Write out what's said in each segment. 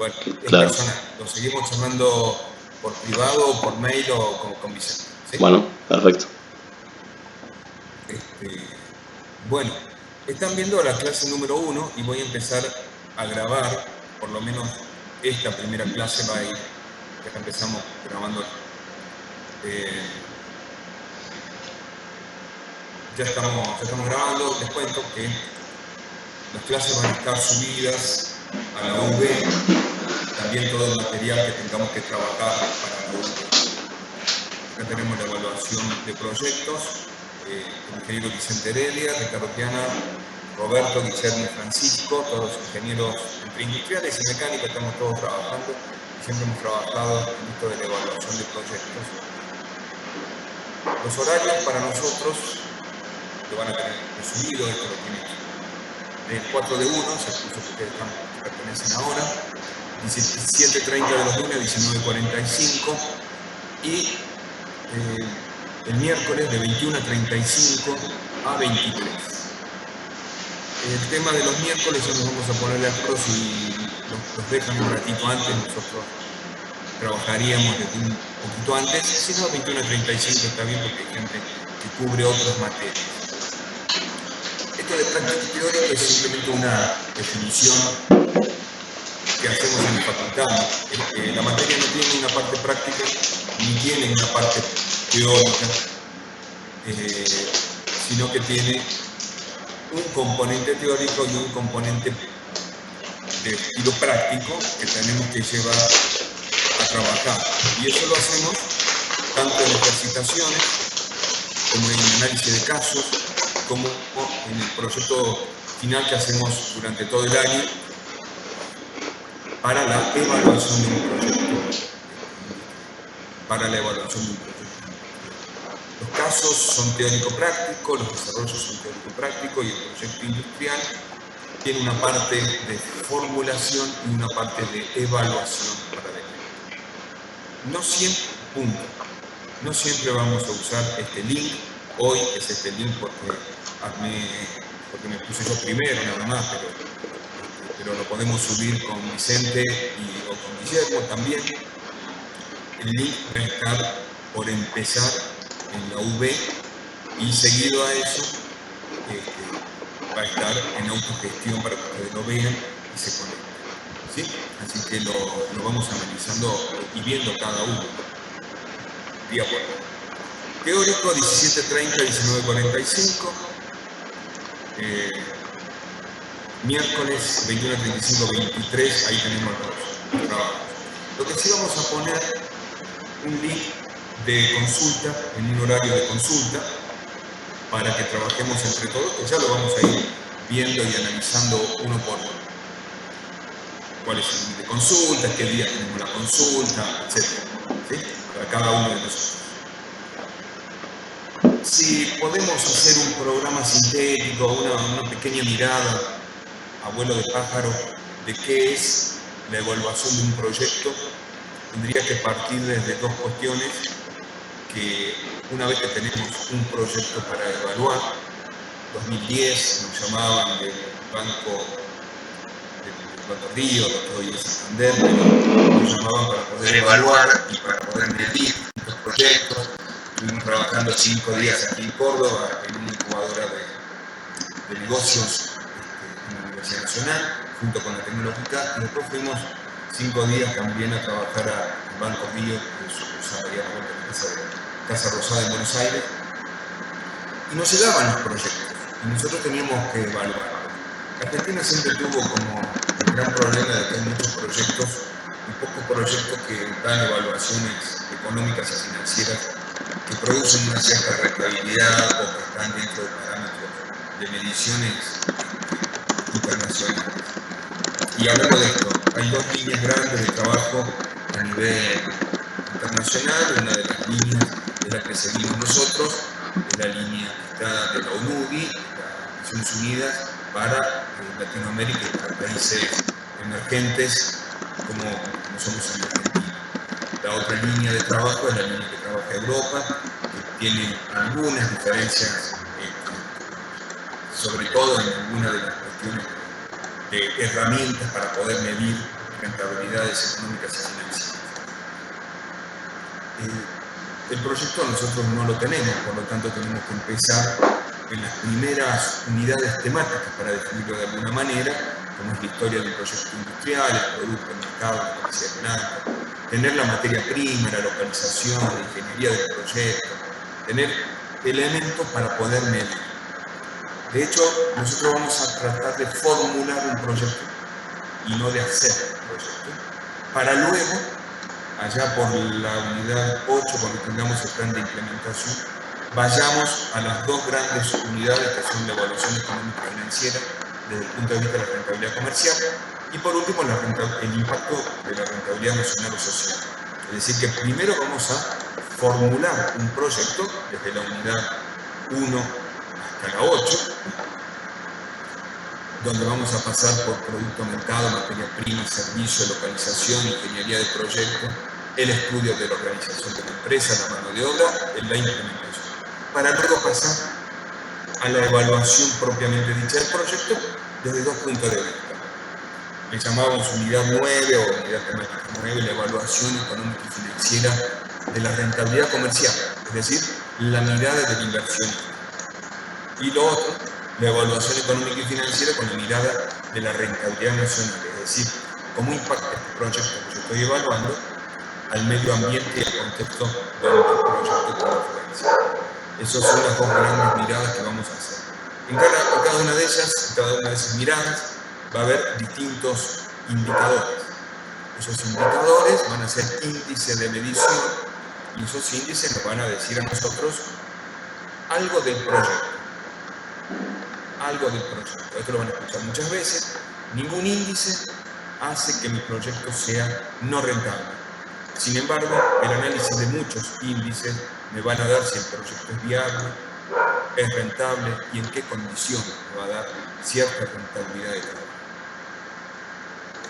Bueno, es claro. personal. Lo seguimos charlando por privado, por mail o con Vicente. ¿Sí? Bueno, perfecto. Bueno, están viendo la clase número 1 y voy a empezar a grabar, por lo menos esta primera clase va a ir, ya empezamos grabando. Ya estamos grabando, les cuento que las clases van a estar subidas a la UB, también todo el material que tengamos que trabajar para la UB. Acá tenemos la evaluación de proyectos, el ingeniero Vicente Heredia, Ricardo Piana, Roberto, Guillermo y Francisco, todos ingenieros entre industriales y mecánicos, estamos todos trabajando y siempre hemos trabajado en esto de la evaluación de proyectos. Los horarios para nosotros lo van a tener subido, esto lo tienen del 4 de 1, es el curso que ustedes pertenecen ahora, 17:30 de los lunes, 19:45, y el miércoles de 21:35 a 23. El tema de los miércoles ya nos vamos a ponerle a pros y los dejan un ratito antes, nosotros trabajaríamos desde un poquito antes, si no 21:35 está bien porque hay gente que cubre otras materias. Esto de práctica teórica es simplemente una definición que hacemos en la facultad. La materia no tiene una parte práctica ni tiene una parte teórica, sino que tiene un componente teórico y un componente de estilo práctico que tenemos que llevar a trabajar. Y eso lo hacemos tanto en ejercitaciones, como en análisis de casos, como en el proyecto final que hacemos durante todo el año para la evaluación de un proyecto. Los casos son teórico-prácticos, los desarrollos son teórico-prácticos y el proyecto industrial tiene una parte de formulación y una parte de evaluación paralela. No siempre vamos a usar este link. Hoy es este link porque me puse yo primero nada más, pero lo podemos subir con Vicente o con Guillermo también. El link va a estar por empezar en la UB y seguido a eso va a estar en autogestión para que ustedes lo vean y se conecten. ¿Sí? Así que lo vamos analizando y viendo cada uno día por día. Teórico 17:30, 19:45. Miércoles 21:35, 23, ahí tenemos los trabajos. Lo que sí vamos a poner un link de consulta, en un horario de consulta, para que trabajemos entre todos, que ya lo vamos a ir viendo y analizando uno por uno. ¿Cuál es el link de consulta? ¿Qué día tenemos la consulta? Etcétera. ¿Sí? Para cada uno de nosotros. Si podemos hacer un programa sintético, una pequeña mirada a vuelo de pájaro de qué es la evaluación de un proyecto, tendría que partir desde dos cuestiones que una vez que tenemos un proyecto para evaluar, 2010 nos llamaban del Banco Río, lo que hoy es Santander, nos llamaban para poder evaluar y para poder medir estos proyectos. Estuvimos trabajando 5 días aquí en Córdoba, en una incubadora de negocios en la Universidad Nacional, junto con la Tecnológica, y después fuimos 5 días también a trabajar al Banco Río, que es sucursal allá a la vuelta de Casa Rosada en Buenos Aires, y nos llegaban los proyectos, y nosotros teníamos que evaluarlos. Argentina siempre tuvo como el gran problema de que hay muchos proyectos y pocos proyectos que dan evaluaciones económicas y financieras que producen una cierta rentabilidad o que están dentro de parámetros de mediciones internacionales. Y hablando de esto, hay dos líneas grandes de trabajo a nivel internacional. Una de las líneas es la que seguimos nosotros, es la línea que está de la UNUDI, las Naciones Unidas, para Latinoamérica y para países emergentes como somos en Argentina. La otra línea de trabajo es la línea que trabaja Europa, que tiene algunas diferencias, sobre todo en algunas de las cuestiones de herramientas para poder medir rentabilidades económicas y financieras. El proyecto nosotros no lo tenemos, por lo tanto tenemos que empezar en las primeras unidades temáticas, para definirlo de alguna manera, como es la historia del proyecto industrial, el producto, el mercado, la capacidad de planta, tener la materia prima, la localización, la ingeniería del proyecto, tener elementos para poder medir. De hecho, nosotros vamos a tratar de formular un proyecto y no de hacer un proyecto, para luego, allá por la unidad 8, cuando tengamos el plan de implementación, vayamos a las dos grandes unidades que son la evaluación económica y financiera desde el punto de vista de la rentabilidad comercial y por último el impacto de la rentabilidad nacional o social. Es decir, que primero vamos a formular un proyecto desde la unidad 1 hasta la 8, donde vamos a pasar por producto, mercado, materia prima, servicio, localización, ingeniería de proyecto, el estudio de la organización de la empresa, la mano de obra, la implementación, para luego pasar a la evaluación propiamente dicha del proyecto desde dos puntos de vista. Le llamábamos unidad 9 o unidad temática 9, la evaluación económica y financiera de la rentabilidad comercial, es decir, la mirada del inversionista. Y lo otro, la evaluación económica y financiera con la mirada de la rentabilidad nacional, es decir, cómo impacta este proyecto que yo estoy evaluando al medio ambiente y al contexto donde el proyecto tiene influencia. Esas son las dos grandes miradas que vamos a hacer. En cada una de ellas, en cada una de esas miradas, va a haber distintos indicadores. Esos indicadores van a ser índices de medición y esos índices nos van a decir a nosotros algo del proyecto. Algo del proyecto. Esto lo van a escuchar muchas veces. Ningún índice hace que mi proyecto sea no rentable. Sin embargo, el análisis de muchos índices me van a dar si el proyecto es viable, es rentable y en qué condiciones me va a dar cierta rentabilidad de trabajo.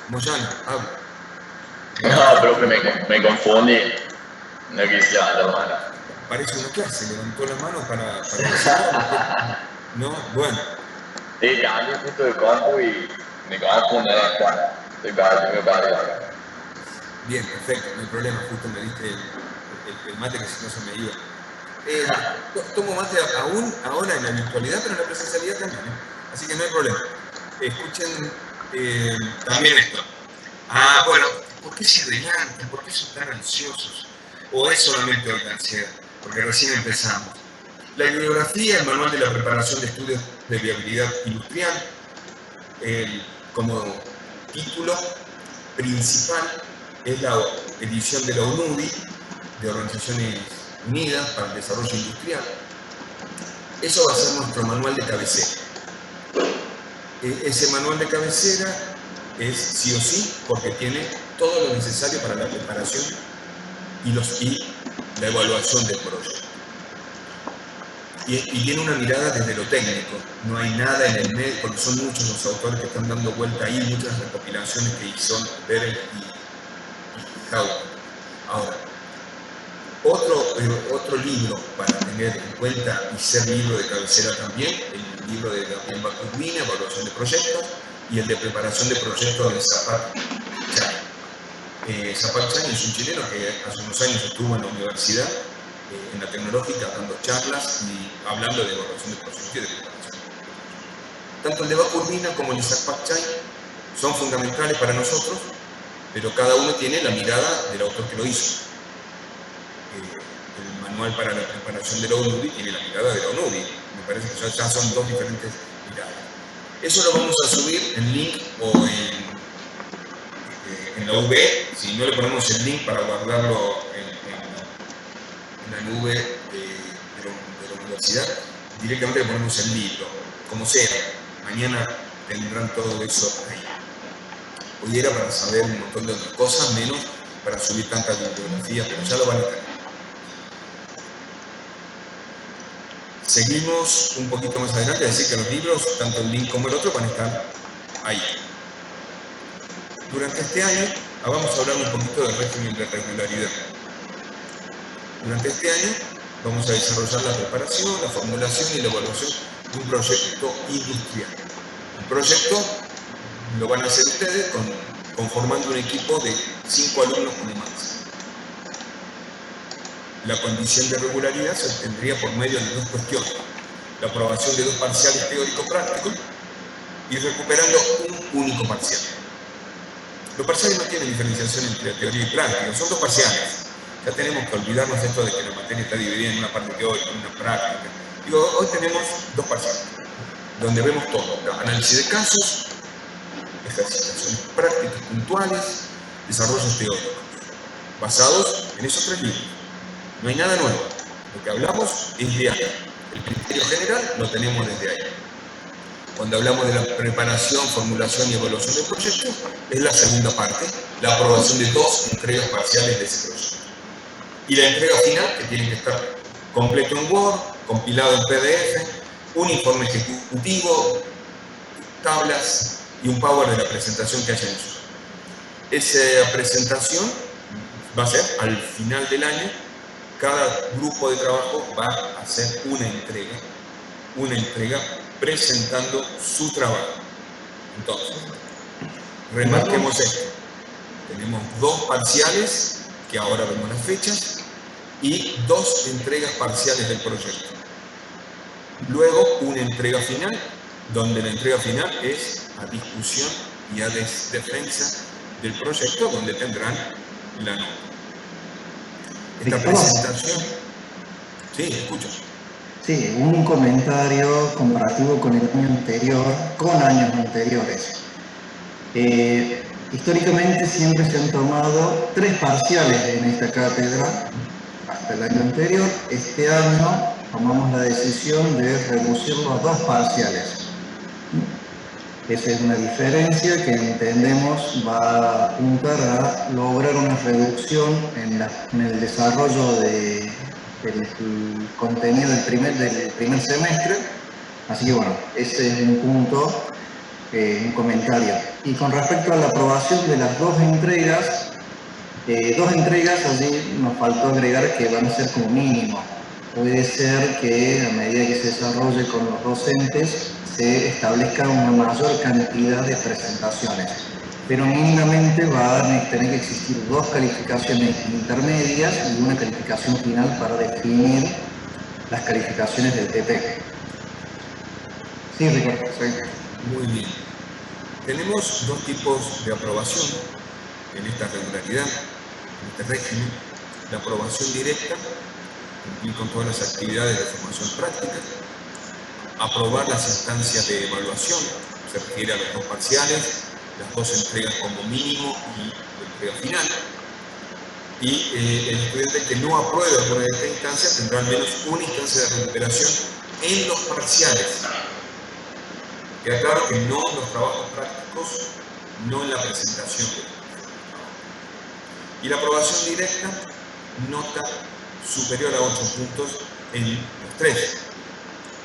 Moyano, habla. No, profe, me confundí. No quise levantar la mano. Parece una clase, levantó la mano para decir, no, bueno. Sí, cambié justo de compu y me confundí en Juan. Estoy perdido. Bien, perfecto, no hay problema, justo me diste el mate que si no se me iba. Tomo mate aún ahora en la virtualidad, pero en la presencialidad también, así que no hay problema. Escuchen también esto. Bueno, ¿por qué se adelantan? ¿Por qué son tan ansiosos? ¿O es solamente hoy la ansiedad? Porque recién empezamos. La bibliografía, el manual de la preparación de estudios de viabilidad industrial, como título principal es la edición de la ONUDI, de Organizaciones Unidas para el Desarrollo Industrial. Eso va a ser nuestro manual de cabecera. Ese manual de cabecera es sí o sí porque tiene todo lo necesario para la preparación y la evaluación del proyecto. Y tiene una mirada desde lo técnico, no hay nada en el medio, porque son muchos los autores que están dando vuelta ahí, muchas recopilaciones que hizo Berel y Haupt. Ahora, otro libro para tener en cuenta y ser libro de cabecera también, el libro de Gabriel Bakurbina, Evaluación de Proyectos, y el de Preparación de Proyectos de Zapat Chay. Zapat Chay es un chileno que hace unos años estuvo en la universidad, en la tecnológica, dando charlas y hablando de evaluación de proyectos y de preparación. Tanto el de Bakurbina como el de Zapat Chay son fundamentales para nosotros, pero cada uno tiene la mirada del autor que lo hizo. El manual para la preparación de la ONUDI tiene la mirada de la ONUDI. Me parece que ya son dos diferentes miradas. Eso lo vamos a subir en link o en la UB. Si no le ponemos el link para guardarlo en la nube de la universidad, directamente le ponemos el libro. Como sea, mañana tendrán todo eso ahí. Hoy era para saber un montón de otras cosas, menos para subir tanta bibliografía, pero ya lo van a tener. Seguimos un poquito más adelante, es decir que los libros, tanto el link como el otro, van a estar ahí. Durante este año, vamos a hablar un poquito del régimen de regularidad. Durante este año vamos a desarrollar la preparación, la formulación y la evaluación de un proyecto industrial. El proyecto lo van a hacer ustedes con conformando un equipo de 5 alumnos como máximo. La condición de regularidad se obtendría por medio de 2 cuestiones: la aprobación de 2 parciales teórico-prácticos y recuperando un único parcial. Los parciales no tienen diferenciación entre teoría y práctica, son 2 parciales. Ya tenemos que olvidarnos de esto de que la materia está dividida en una parte teórica y una práctica. Digo, hoy tenemos 2 parciales, donde vemos todo: análisis de casos, ejercitaciones prácticas puntuales, desarrollos teóricos, basados en esos 3 libros. No hay nada nuevo. Lo que hablamos es de ahí. El criterio general lo tenemos desde ahí. Cuando hablamos de la preparación, formulación y evaluación del proyecto, es la segunda parte, la aprobación de 2 entregas parciales de ese proyecto. Y la entrega final, que tiene que estar completo en Word, compilado en PDF, un informe ejecutivo, tablas y un power de la presentación que hayan hecho. Esa presentación va a ser al final del año. Cada grupo de trabajo va a hacer una entrega presentando su trabajo. Entonces, remarquemos esto: tenemos 2 parciales, que ahora vemos las fechas, y 2 entregas parciales del proyecto. Luego, una entrega final, donde la entrega final es a discusión y a defensa del proyecto, donde tendrán la nota. Esta presentación... Sí, escucho. Sí, un comentario comparativo con el año anterior, con años anteriores. Históricamente siempre se han tomado 3 parciales en esta cátedra hasta el año anterior. Este año tomamos la decisión de reducirlo a 2 parciales. Esa es una diferencia que entendemos va a apuntar a lograr una reducción en el desarrollo del contenido del primer semestre. Así que bueno, ese es un punto, un comentario. Y con respecto a la aprobación de las 2 entregas, allí nos faltó agregar que van a ser como mínimo. Puede ser que a medida que se desarrolle con los docentes se establezca una mayor cantidad de presentaciones, pero mínimamente va a tener que existir 2 calificaciones intermedias y una calificación final para definir las calificaciones del TP. Sí, Ricardo. Sí. Muy bien. Tenemos 2 tipos de aprobación en esta regularidad, en este régimen: la aprobación directa, cumplir con todas las actividades de formación práctica; aprobar las instancias de evaluación, se refiere a los 2 parciales, las 2 entregas como mínimo y la entrega final. Y el estudiante que no apruebe alguna de estas instancias tendrá al menos una instancia de recuperación en los parciales. Queda claro que no en los trabajos prácticos, no en la presentación de los trabajos. Y la aprobación directa, nota superior a 8 puntos en los 3,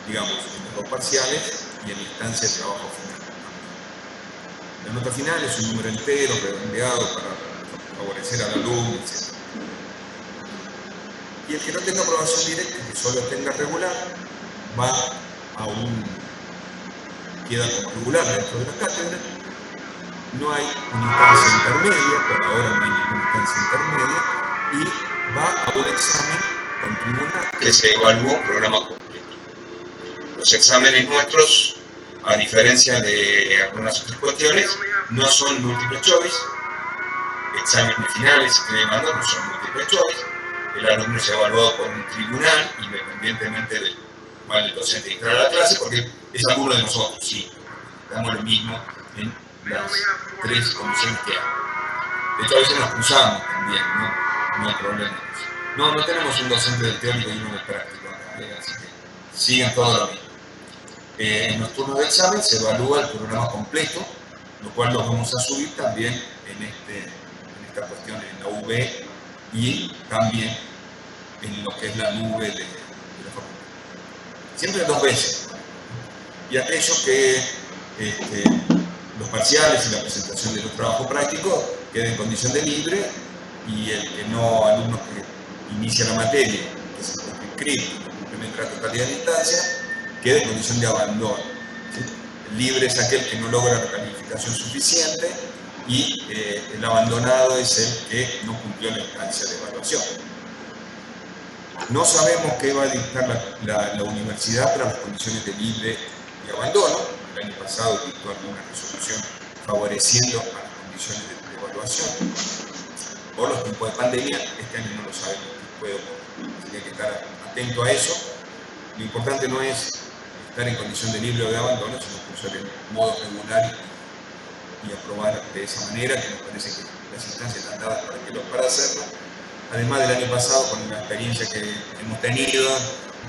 digamos, en los 2 parciales y en la instancia de trabajo final. La nota final es un número entero, redondeado, para favorecer al alumno, etc. Y el que no tenga aprobación directa, que solo tenga regular, va a queda como regular dentro de la cátedra. No hay una instancia intermedia, por ahora no hay ninguna instancia intermedia, y va a un examen con tribunal que se evalúa un programa completo. Los exámenes nuestros, a diferencia de algunas otras cuestiones, no son múltiple choice. Exámenes finales, si estoy llamando, no son múltiple choice. El alumno es evaluado por un tribunal, independientemente del cual el docente entra a la clase, porque es alumno de nosotros, sí. Damos lo mismo en las 3 condiciones que hay. De hecho, a veces nos cruzamos también, no hay problema. No tenemos un docente del teórico y uno del práctico, así que siguen todo lo mismo. En los turnos de examen se evalúa el programa completo, lo cual lo vamos a subir también en esta cuestión, en la UV y también en lo que es la nube de la facultad. Siempre 2 veces. Y aquellos que los parciales y la presentación de los trabajos prácticos queden en condición de libre, y el que no, alumno que inicia la materia, que se encuentra inscrito, que complementa la totalidad de la instancia, quede en condición de abandono. ¿Sí? El libre es aquel que no logra la calificación suficiente y el abandonado es el que no cumplió la instancia de evaluación. No sabemos qué va a dictar la universidad para las condiciones de libre y abandono. El año pasado dictó alguna resolución favoreciendo a las condiciones de evaluación. Por los tiempos de pandemia, este año no lo sabemos qué puede ocurrir. Así que hay que estar atento a eso. Lo importante no es estar en condición de libre o de abandono, sino cursar en modo regular y aprobar de esa manera, que nos parece que las instancias están dadas para hacerlo. Además del año pasado, con la experiencia que hemos tenido,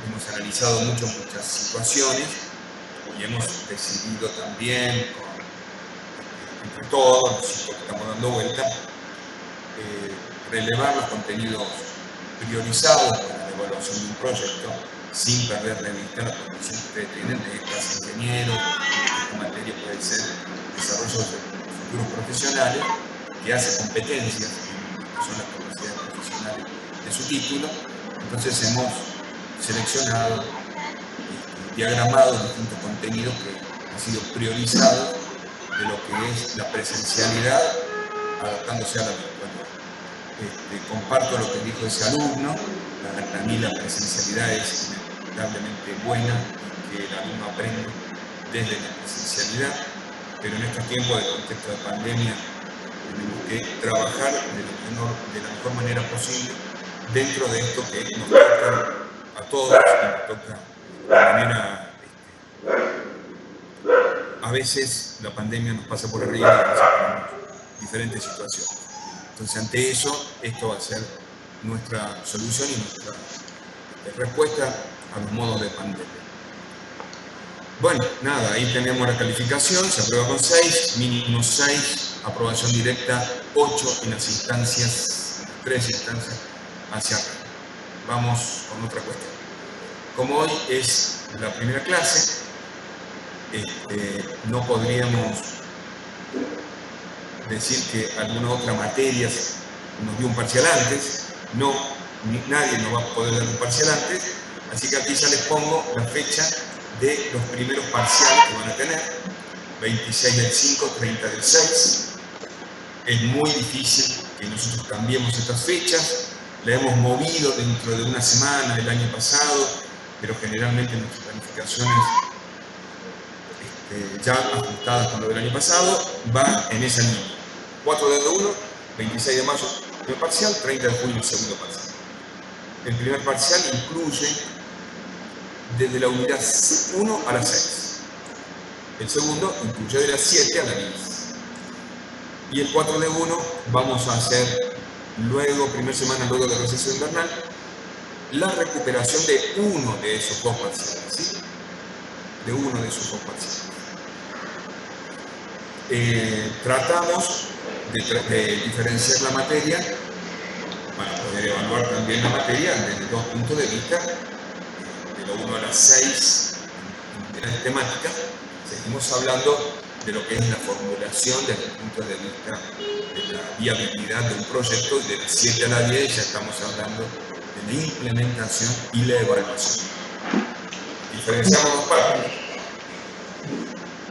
hemos analizado muchas situaciones y hemos decidido también, entre todos, los chicos que estamos dando vuelta, relevar los contenidos priorizados para la evaluación de un proyecto sin perder de vista la condición que ustedes tienen de clase ingeniero, que esta materia puede ser desarrollo de futuros profesionales, que hace competencias, que son las capacidades profesionales de su título. Entonces hemos seleccionado, diagramado distintos contenidos que han sido priorizados de lo que es la presencialidad, adaptándose a la virtualidad. Comparto lo que dijo ese alumno. Para mí la presencialidad es inevitablemente buena, que el alumno aprende desde la presencialidad, pero en estos tiempos de contexto de pandemia tenemos que trabajar de la mejor manera posible dentro de esto que nos toca a todos y nos toca de manera... a veces la pandemia nos pasa por arriba y nos pasa por diferentes situaciones. Entonces, ante eso, esto va a ser nuestra solución y nuestra respuesta a los modos de pandemia. Bueno, nada, ahí tenemos la calificación, se aprueba con 6, mínimo 6, aprobación directa 8 en las instancias, 3 instancias hacia arriba. Vamos con otra cuestión. Como hoy es la primera clase, no podríamos decir que alguna otra materia nos dio un parcial antes, no, nadie nos va a poder dar un parcial antes, así que aquí ya les pongo la fecha de los primeros parciales que van a tener, 26 del 5, 30 del 6. Es muy difícil que nosotros cambiemos estas fechas, la hemos movido dentro de una semana del año pasado, pero generalmente nuestras planificaciones ya ajustadas con lo del año pasado, va en esa línea. 4 de 1, 26 de mayo el primer parcial, 30 de junio el segundo parcial. El primer parcial incluye desde la unidad 1 a la 6. El segundo incluye de la 7 a la 10. Y el 4 de 1 vamos a hacer luego, primera semana luego del receso invernal, la recuperación de uno de esos dos parciales, ¿sí? De uno de esos dos parciales. Tratamos de diferenciar la materia para poder evaluar también la materia desde dos puntos de vista, de lo 1 a las 6 en unidades temáticas. Seguimos hablando de lo que es la formulación desde el punto de vista de la viabilidad de un proyecto, y de las 7 a las 10 ya estamos hablando de la implementación y la evaluación. Diferenciamos dos partes.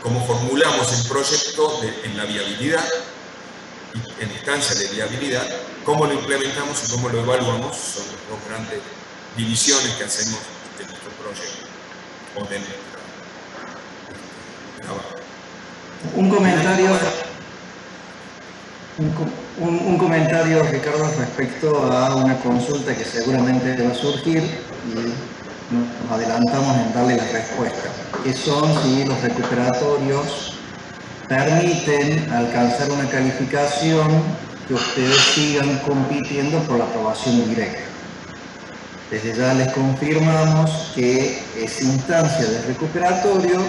Cómo formulamos el proyecto en la viabilidad, y en instancia de viabilidad, cómo lo implementamos y cómo lo evaluamos, son las dos grandes divisiones que hacemos de nuestro proyecto o de nuestro trabajo. Un comentario, Ricardo, respecto a una consulta que seguramente va a surgir y nos adelantamos en darle la respuesta, que son si los recuperatorios permiten alcanzar una calificación que ustedes sigan compitiendo por la aprobación directa. Desde ya les confirmamos que esa instancia de recuperatorio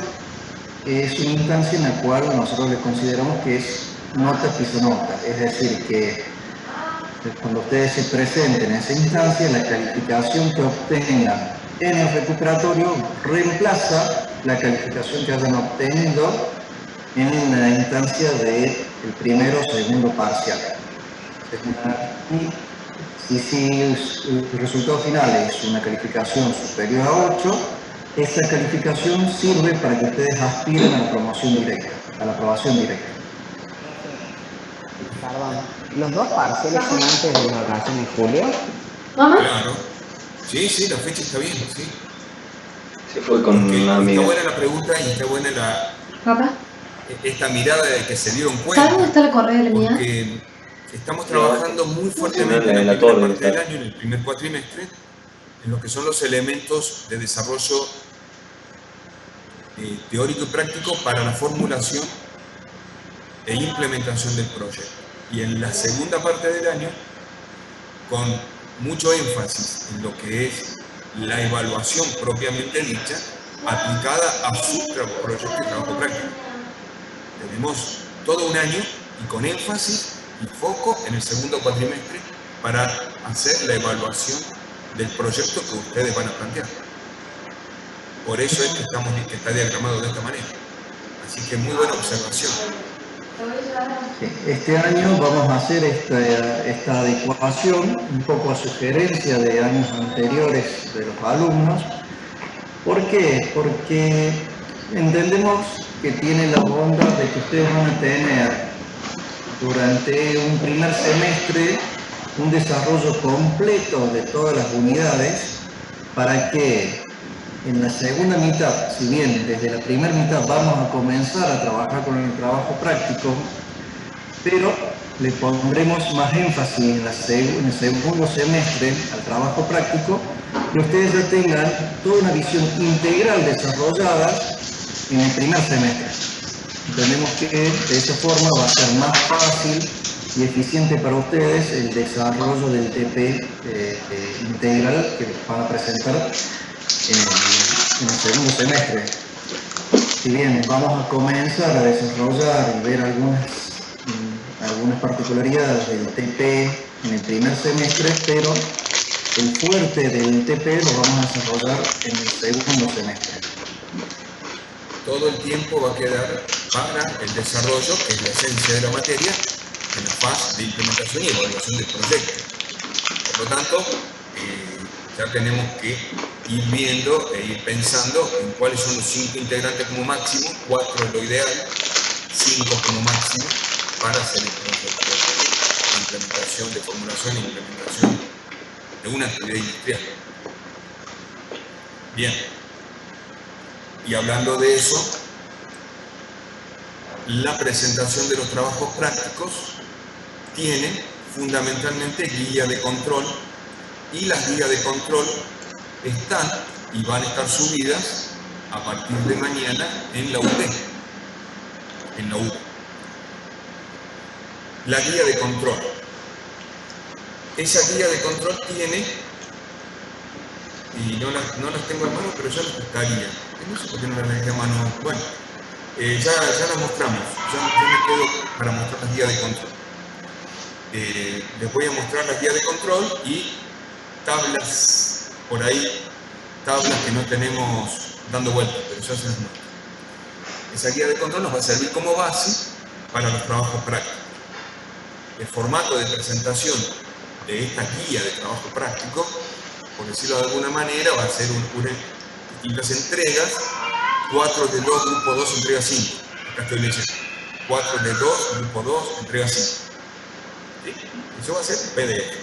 es una instancia en la cual nosotros les consideramos que es nota piso nota, es decir, que cuando ustedes se presenten en esa instancia, la calificación que obtengan en el recuperatorio reemplaza la calificación que hayan obtenido en la instancia del primero o segundo parcial. Y si el resultado final es una calificación superior a 8, esa calificación sirve para que ustedes aspiren a la promoción directa, a la aprobación directa. Perdón, ¿los dos parciales son antes de las vacaciones de julio? ¿Mamá? Claro. Sí, sí, la fecha está bien, sí. Se fue con Porque una está amiga. buena la pregunta y está buena Papá, esta mirada de que se dieron ¿sabes dónde cuenta. está el correo de la mía? Porque estamos trabajando muy fuertemente en en la la primera torre, parte del está. año, en el primer cuatrimestre, en lo que son los elementos de desarrollo teórico y práctico para la formulación e implementación del proyecto. Y en la segunda parte del año, con mucho énfasis en lo que es la evaluación propiamente dicha, aplicada a su proyecto y trabajo práctico. Tenemos todo un año y con énfasis y foco en el segundo cuatrimestre para hacer la evaluación del proyecto que ustedes van a plantear. Por eso es que está diagramado de esta manera. Así que muy buena observación. Este año vamos a hacer esta adecuación un poco a sugerencia de años anteriores de los alumnos. ¿Por qué? Porque entendemos que tiene la bondad de que ustedes van a tener durante un primer semestre un desarrollo completo de todas las unidades para que en la segunda mitad, si bien desde la primera mitad vamos a comenzar a trabajar con el trabajo práctico, pero le pondremos más énfasis en el segundo semestre al trabajo práctico, que ustedes ya tengan toda una visión integral desarrollada en el primer semestre. Entendemos que de esa forma va a ser más fácil y eficiente para ustedes el desarrollo del TP integral que van a presentar en el segundo semestre. Si bien vamos a comenzar a desarrollar y ver algunas particularidades del TP en el primer semestre, pero el fuerte del TP lo vamos a desarrollar en el segundo semestre. Todo el tiempo va a quedar para el desarrollo, que es la esencia de la materia, en la fase de implementación y evaluación del proyecto. Por lo tanto, ya tenemos que ir viendo e ir pensando en cuáles son los 5 integrantes como máximo, 4 es lo ideal, 5 como máximo, para hacer el proyecto de implementación, de formulación e implementación de una actividad industrial. Bien. Y hablando de eso, la presentación de los trabajos prácticos tiene fundamentalmente guía de control, y las guías de control están y van a estar subidas a partir de mañana en la UD. La guía de control. Esa guía de control tiene, y no las tengo a mano, pero ya las buscaría. No sé por qué no las dejé a mano. Bueno, ya las mostramos. Ya me quedo para mostrar las guías de control. Les voy a mostrar las guías de control y tablas por ahí, tablas que no tenemos dando vueltas, pero ya se las muestro. Esa guía de control nos va a servir como base para los trabajos prácticos. El formato de presentación de esta guía de trabajo práctico, por decirlo de alguna manera, va a ser distintas entregas, 4 de 2, grupo 2, entrega 5. Acá estoy leyendo. 4 de 2, grupo 2, entrega 5. ¿Sí? Eso va a ser PDF.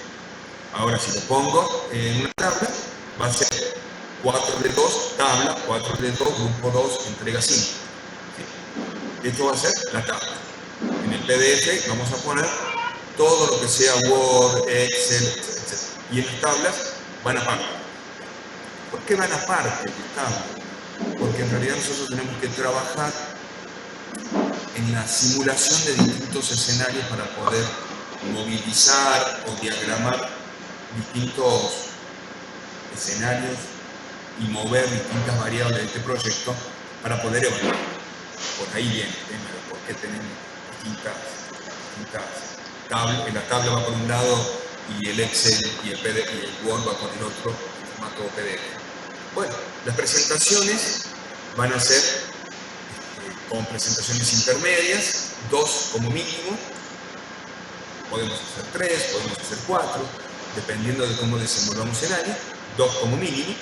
Ahora, si lo pongo en una tabla, va a ser 4 de 2, tabla, 4 de 2, grupo 2, entrega 5. ¿Sí? Esto va a ser la tabla. En el PDF vamos a poner todo lo que sea Word, Excel, etc. Y en las tablas van aparte. ¿Por qué van aparte las tablas? Porque en realidad nosotros tenemos que trabajar en la simulación de distintos escenarios para poder movilizar o diagramar distintos escenarios y mover distintas variables de este proyecto para poder evaluar. Por ahí viene el tema de por qué tenemos distintas tablas. La tabla va por un lado y el Excel y el PDF y el Word va por el otro, en formato PDF. Bueno, las presentaciones van a ser con presentaciones intermedias, 2 como mínimo. Podemos hacer 3, podemos hacer 4, dependiendo de cómo desenvolvamos el año, 2 como mínimo,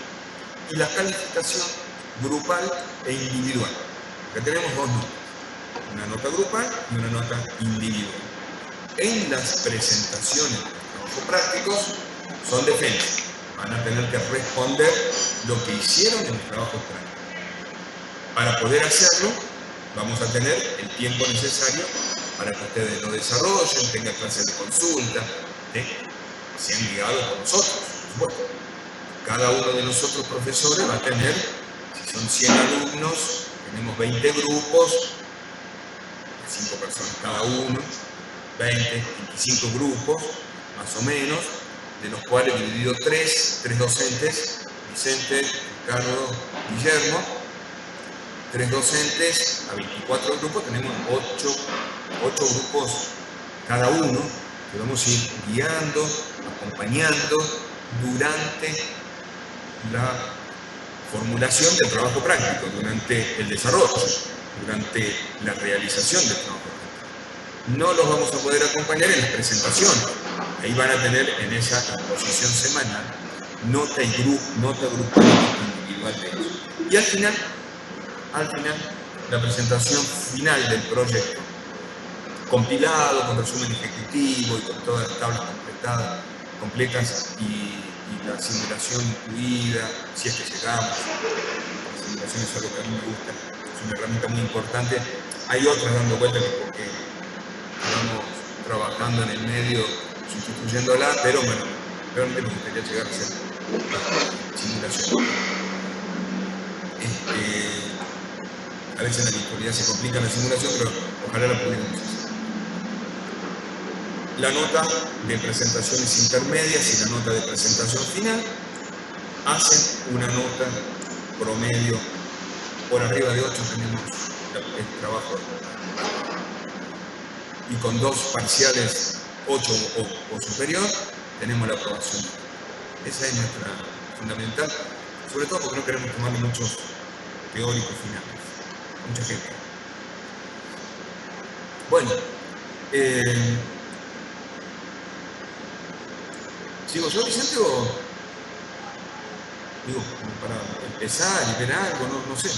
y la calificación grupal e individual. Acá tenemos 2 notas, una nota grupal y una nota individual. En las presentaciones de trabajos prácticos son defensa. Van a tener que responder lo que hicieron en los trabajos prácticos. Para poder hacerlo, vamos a tener el tiempo necesario para que ustedes lo desarrollen, tengan clases de consulta, sean guiados por nosotros, por supuesto. Cada uno de nosotros, profesores, va a tener, si son 100 alumnos, tenemos 20 grupos, de 5 personas cada uno, 20, 25 grupos, más o menos, de los cuales dividido tres docentes, Vicente, Ricardo, Guillermo, 3 docentes a 24 grupos, tenemos 8 grupos cada uno, que vamos a ir guiando, acompañando durante la formulación del trabajo práctico, durante el desarrollo, durante la realización del trabajo práctico. No los vamos a poder acompañar en las presentaciones. Ahí van a tener en esa exposición semanal nota grupal y individual de ellos. Y al final, la presentación final del proyecto, compilado, con resumen ejecutivo y con todas las tablas completas y la simulación incluida, si es que llegamos. La simulación es algo que a mí me gusta, es una herramienta muy importante. Hay otras dando vueltas porque estamos trabajando en el medio sustituyéndola, pero bueno, realmente me gustaría llegar a hacer la simulación. A veces en la virtualidad se complica la simulación, pero ojalá la pudiéramos hacer. La nota de presentaciones intermedias y la nota de presentación final hacen una nota promedio por arriba de 8 tenemos el trabajo y con 2 parciales 8 o superior tenemos la aprobación. Esa es nuestra fundamental, sobre todo porque no queremos tomar muchos teóricos finales, mucha gente. Bueno, ¿sigo yo, Vicente, o digo, como para empezar y ver algo? No sé.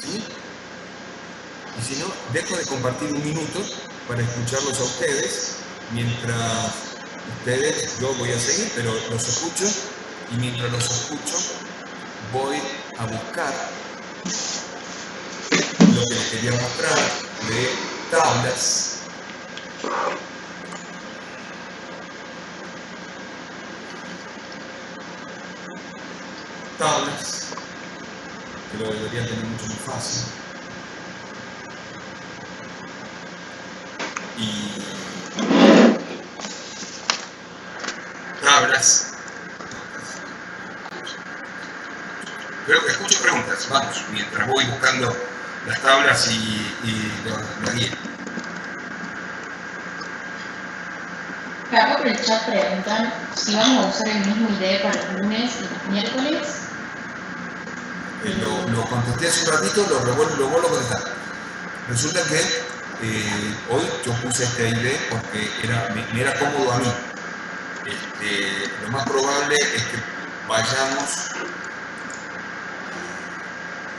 ¿Sí? Y si no, dejo de compartir un minuto para escucharlos a ustedes, mientras yo voy a seguir, pero los escucho, y mientras los escucho, voy a buscar lo que les quería mostrar de tablas. Que lo deberían tener mucho más fácil. Y tablas. Creo que escucho preguntas, vamos, mientras voy buscando las tablas y la guía. Acá por el chat preguntan si vamos a usar el mismo ID para los lunes y los miércoles. Lo contesté hace un ratito, lo vuelvo a contestar. Resulta que hoy yo puse este ID porque me era cómodo a mí. Lo más probable es que vayamos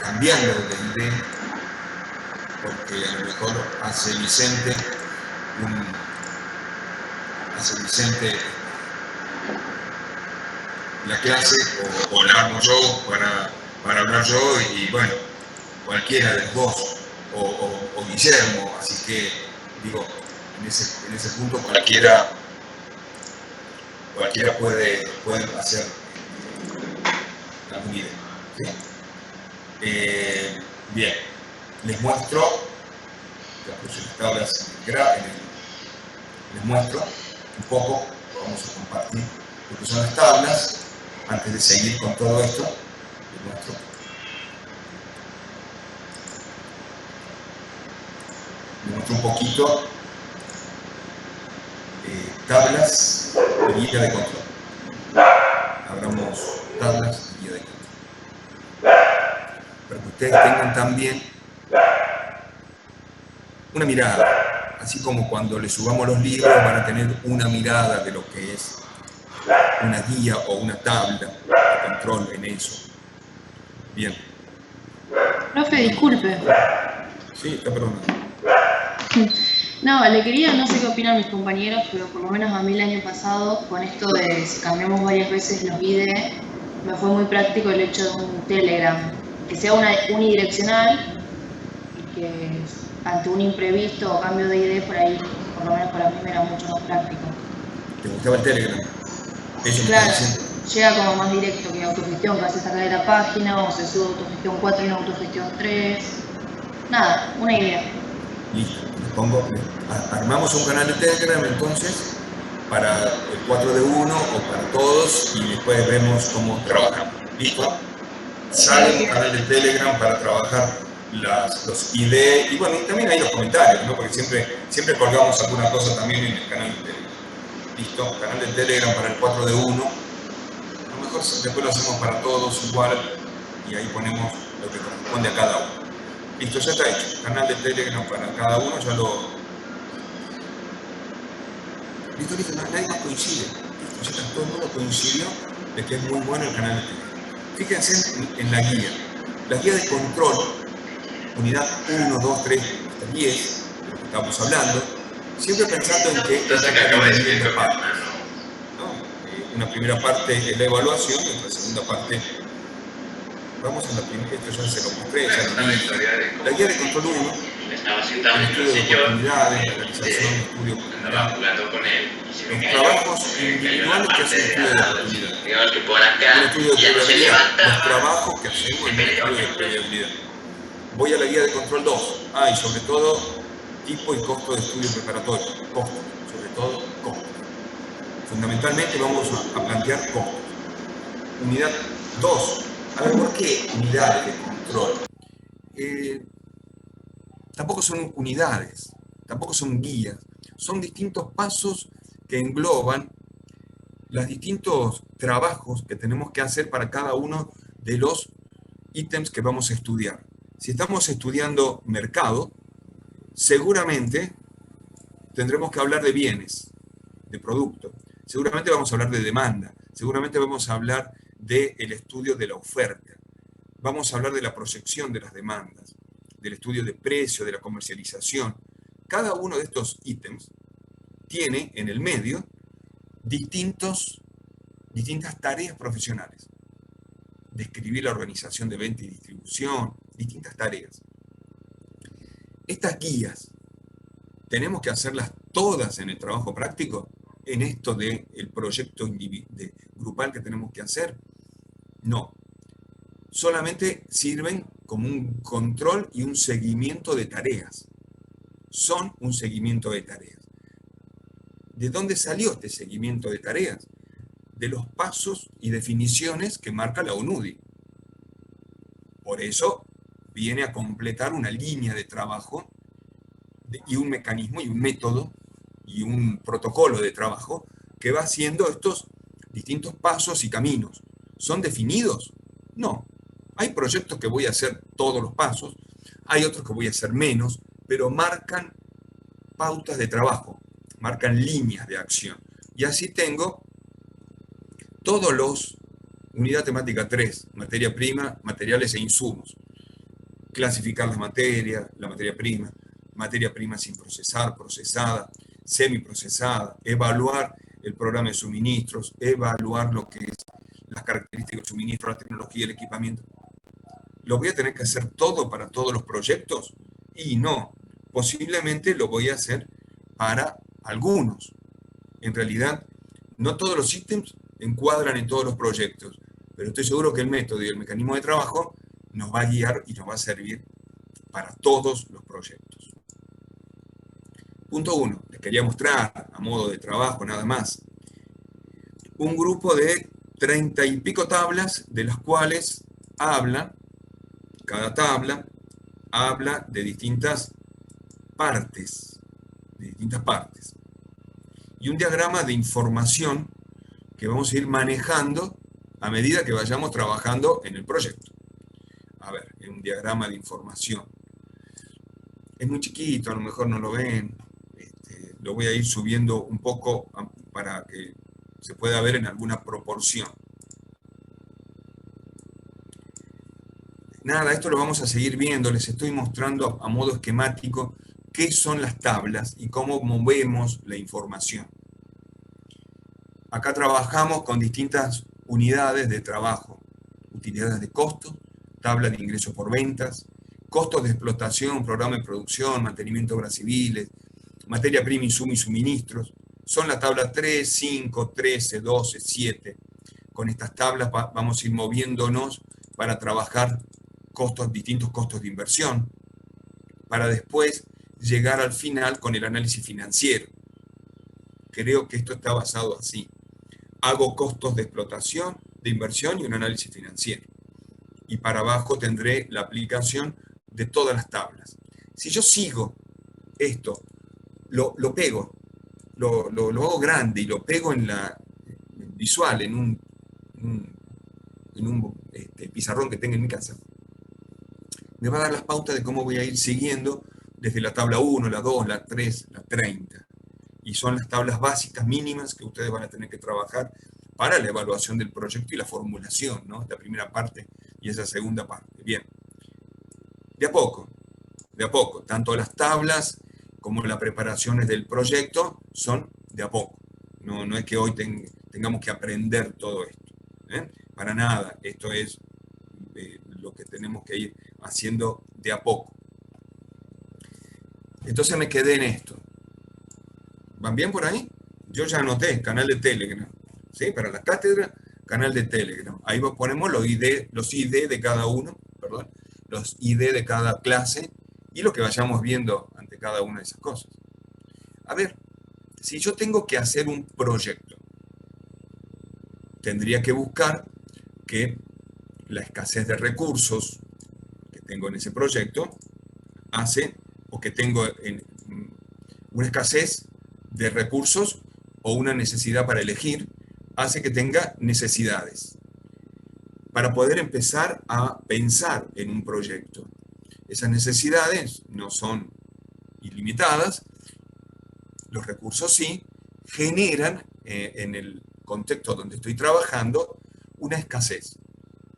cambiando de ID, porque a lo mejor hace Vicente la clase o la hago yo para hablar yo y bueno, cualquiera de los dos o Guillermo, así que digo, en ese punto cualquiera puede hacer algún idea, ¿sí? Bien, les muestro, ya puse las tablas les muestro un poco, lo vamos a compartir, lo que son las tablas. Antes de seguir con todo esto, les muestro un poquito tablas de guía de control. Abramos tablas de guía de control. Para que ustedes tengan también una mirada, así como cuando les subamos los libros van a tener una mirada de lo que es una guía o una tabla de control en eso. Bien. Profe, disculpe. Sí, está perdonado. No, le quería, no sé qué opinan mis compañeros, pero por lo menos a mí el año pasado, con esto de si cambiamos varias veces los IDE, me fue muy práctico el hecho de un Telegram, que sea unidireccional y que ante un imprevisto o cambio de IDE por ahí, por lo menos para mí me era mucho más práctico. ¿Te gustaba el Telegram? Eso me Claro, está diciendo. llega como más directo que autogestión, que haces acá de la página, o se sube autogestión 4 y no autogestión 3. Nada, una idea. Listo. Armamos un canal de Telegram entonces para el 4 de 1 o para todos y después vemos cómo trabajamos. ¿Listo? Sale un canal de Telegram para trabajar los ID y bueno, y también hay los comentarios, ¿no? Porque siempre colgamos alguna cosa también en el canal de Telegram. ¿Listo? Canal de Telegram para el 4 de 1. A lo mejor después lo hacemos para todos igual y ahí ponemos lo que corresponde a cada uno. Listo, ya está hecho. Canal de Telegram para cada uno, ya lo... Listo, nadie más coincide. Listo, ya está, todo el mundo coincidió de que es muy bueno el canal de Telegram. Fíjense en la guía. La guía de control, unidad 1, 2, 3, hasta 10, de lo que estamos hablando, siempre pensando en que esta acaba de decir dos partes, ¿no? Una primera parte es la evaluación y otra segunda parte... Vamos a la primera, esto ya se lo mostré, ya lo dije. La guía de control 1, el estudio de oportunidades, la realización de estudio de oportunidades, los trabajos individuales que hacen estudio de oportunidades, un estudio de previsibilidad, los trabajos que hacemos en un estudio de previsibilidad. Voy a la guía de control 2, y sobre todo tipo y costo de estudio preparatorio, costo, sobre todo costo. Fundamentalmente vamos a plantear costos. Unidad 2. A ver, ¿por qué unidades de control? Tampoco son unidades, tampoco son guías, son distintos pasos que engloban los distintos trabajos que tenemos que hacer para cada uno de los ítems que vamos a estudiar. Si estamos estudiando mercado, seguramente tendremos que hablar de bienes, de productos, seguramente vamos a hablar de demanda, seguramente vamos a hablar del estudio de la oferta. Vamos a hablar de la proyección de las demandas, del estudio de precio, de la comercialización. Cada uno de estos ítems tiene en el medio distintas tareas profesionales. Describir la organización de venta y distribución, distintas tareas. Estas guías, ¿tenemos que hacerlas todas en el trabajo práctico? En esto del proyecto grupal que tenemos que hacer. No, solamente sirven como un control y un seguimiento de tareas. Son un seguimiento de tareas. ¿De dónde salió este seguimiento de tareas? De los pasos y definiciones que marca la ONUDI. Por eso viene a completar una línea de trabajo y un mecanismo y un método y un protocolo de trabajo que va haciendo estos distintos pasos y caminos. ¿Son definidos? No. Hay proyectos que voy a hacer todos los pasos, hay otros que voy a hacer menos, pero marcan pautas de trabajo, marcan líneas de acción. Y así tengo todos los, unidad temática 3, materia prima, materiales e insumos. Clasificar la materia prima sin procesar, procesada, semiprocesada, evaluar el programa de suministros, evaluar lo que es las características del suministro, la tecnología, el equipamiento. ¿Lo voy a tener que hacer todo para todos los proyectos? Y no, posiblemente lo voy a hacer para algunos. En realidad, no todos los ítems encuadran en todos los proyectos, pero estoy seguro que el método y el mecanismo de trabajo nos va a guiar y nos va a servir para todos los proyectos. Punto 1. Les quería mostrar a modo de trabajo nada más. Un grupo de 30 y pico tablas, de las cuales cada tabla habla de distintas partes. Y un diagrama de información que vamos a ir manejando a medida que vayamos trabajando en el proyecto. A ver, un diagrama de información. Es muy chiquito, a lo mejor no lo ven. Lo voy a ir subiendo un poco para que se pueda ver en alguna proporción. Nada, esto lo vamos a seguir viendo. Les estoy mostrando a modo esquemático qué son las tablas y cómo movemos la información. Acá trabajamos con distintas unidades de trabajo, utilidades de costo, tabla de ingresos por ventas, costos de explotación, programa de producción, mantenimiento de obras civiles, materia prima, insumo y suministros. Son la tabla 3, 5, 13, 12, 7. Con estas tablas vamos a ir moviéndonos para trabajar distintos costos de inversión, para después llegar al final con el análisis financiero. Creo que esto está basado así. Hago costos de explotación, de inversión y un análisis financiero. Y para abajo tendré la aplicación de todas las tablas. Si yo sigo esto, lo pego, lo hago grande y lo pego en la visual, en un pizarrón que tenga en mi casa, me va a dar las pautas de cómo voy a ir siguiendo desde la tabla 1, la 2, la 3, la 30. Y son las tablas básicas mínimas que ustedes van a tener que trabajar para la evaluación del proyecto y la formulación, ¿no? Esta primera parte y esa segunda parte. Bien. De a poco, tanto las tablas como las preparaciones del proyecto son de a poco. No es que hoy tengamos que aprender todo esto. Para nada, esto es lo que tenemos que ir haciendo de a poco. Entonces me quedé en esto. ¿Van bien por ahí? Yo ya anoté, canal de Telegram. ¿Sí? Para la cátedra, canal de Telegram. Ahí ponemos los ID de cada uno, perdón, los ID de cada clase y lo que vayamos viendo ante cada una de esas cosas. A ver, si yo tengo que hacer un proyecto, tendría que buscar que la escasez de recursos que tengo en ese proyecto hace, o que tengo una escasez de recursos o una necesidad para elegir, hace que tenga necesidades para poder empezar a pensar en un proyecto. Esas necesidades no son ilimitadas, los recursos sí, generan en el contexto donde estoy trabajando una escasez,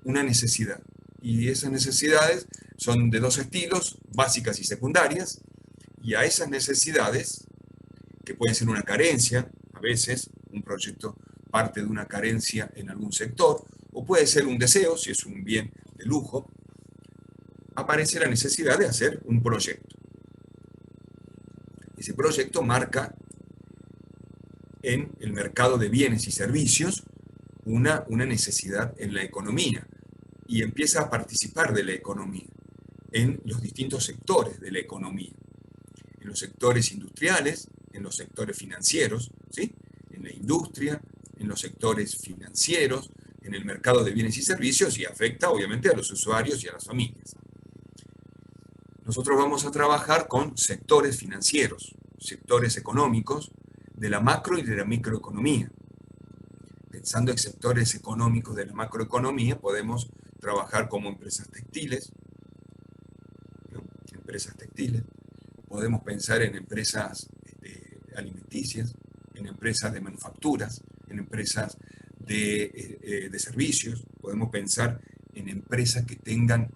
una necesidad. Y esas necesidades son de dos estilos, básicas y secundarias, y a esas necesidades, que pueden ser una carencia, a veces un proyecto parte de una carencia en algún sector, o puede ser un deseo, si es un bien de lujo, aparece la necesidad de hacer un proyecto. Ese proyecto marca en el mercado de bienes y servicios una necesidad en la economía y empieza a participar de la economía en los distintos sectores de la economía, en los sectores industriales, en los sectores financieros, ¿sí? En la industria, en los sectores financieros, en el mercado de bienes y servicios y afecta obviamente a los usuarios y a las familias. Nosotros vamos a trabajar con sectores financieros, sectores económicos de la macro y de la microeconomía. Pensando en sectores económicos de la macroeconomía, podemos trabajar como empresas textiles, ¿no? Empresas textiles. Podemos pensar en empresas alimenticias, en empresas de manufacturas, en empresas de servicios. Podemos pensar en empresas que tengan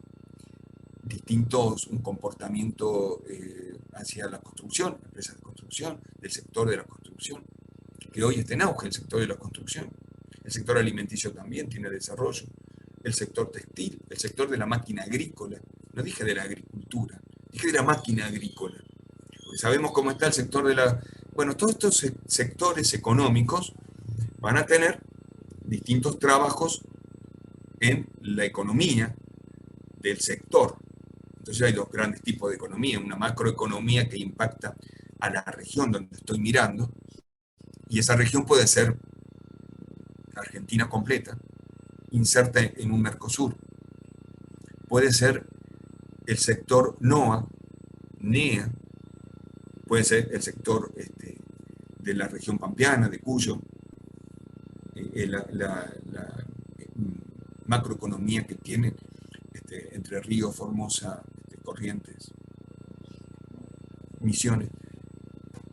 un comportamiento hacia la construcción, empresas de construcción, del sector de la construcción, que hoy está en auge el sector de la construcción. El sector alimenticio también tiene desarrollo, el sector textil, el sector de la máquina agrícola. No dije de la agricultura, dije de la máquina agrícola. Porque sabemos cómo está el sector de la... Bueno, todos estos sectores económicos van a tener distintos trabajos en la economía del sector. Entonces hay dos grandes tipos de economía, una macroeconomía que impacta a la región donde estoy mirando, y esa región puede ser Argentina completa, inserta en un Mercosur. Puede ser el sector NOA, NEA, puede ser el sector de la región pampeana, de Cuyo, la macroeconomía que tiene Entre Ríos, Formosa, Corrientes, Misiones,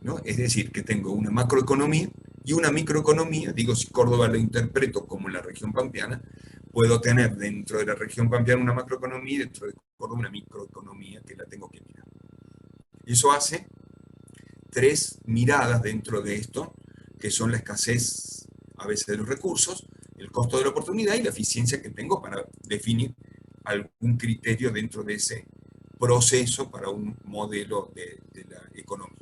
¿no? Es decir, que tengo una macroeconomía y una microeconomía. Digo, si Córdoba lo interpreto como la región pampeana, puedo tener dentro de la región pampeana una macroeconomía y dentro de Córdoba una microeconomía que la tengo que mirar. Y eso hace 3 miradas dentro de esto, que son la escasez a veces de los recursos, el costo de la oportunidad y la eficiencia que tengo para definir algún criterio dentro de ese proceso para un modelo de la economía.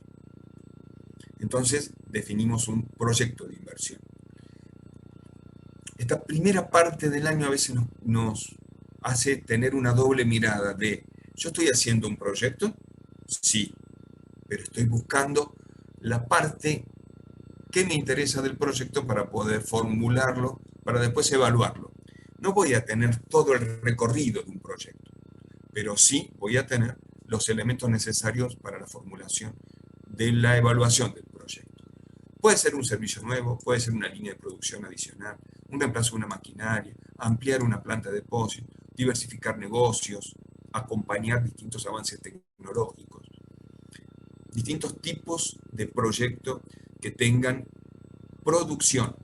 Entonces, definimos un proyecto de inversión. Esta primera parte del año a veces nos hace tener una doble mirada de, ¿yo estoy haciendo un proyecto? Sí, pero estoy buscando la parte que me interesa del proyecto para poder formularlo, para después evaluarlo. No voy a tener todo el recorrido de un proyecto, pero sí voy a tener los elementos necesarios para la formulación de la evaluación del proyecto. Puede ser un servicio nuevo, puede ser una línea de producción adicional, un reemplazo de una maquinaria, ampliar una planta de depósito, diversificar negocios, acompañar distintos avances tecnológicos, distintos tipos de proyectos que tengan producción,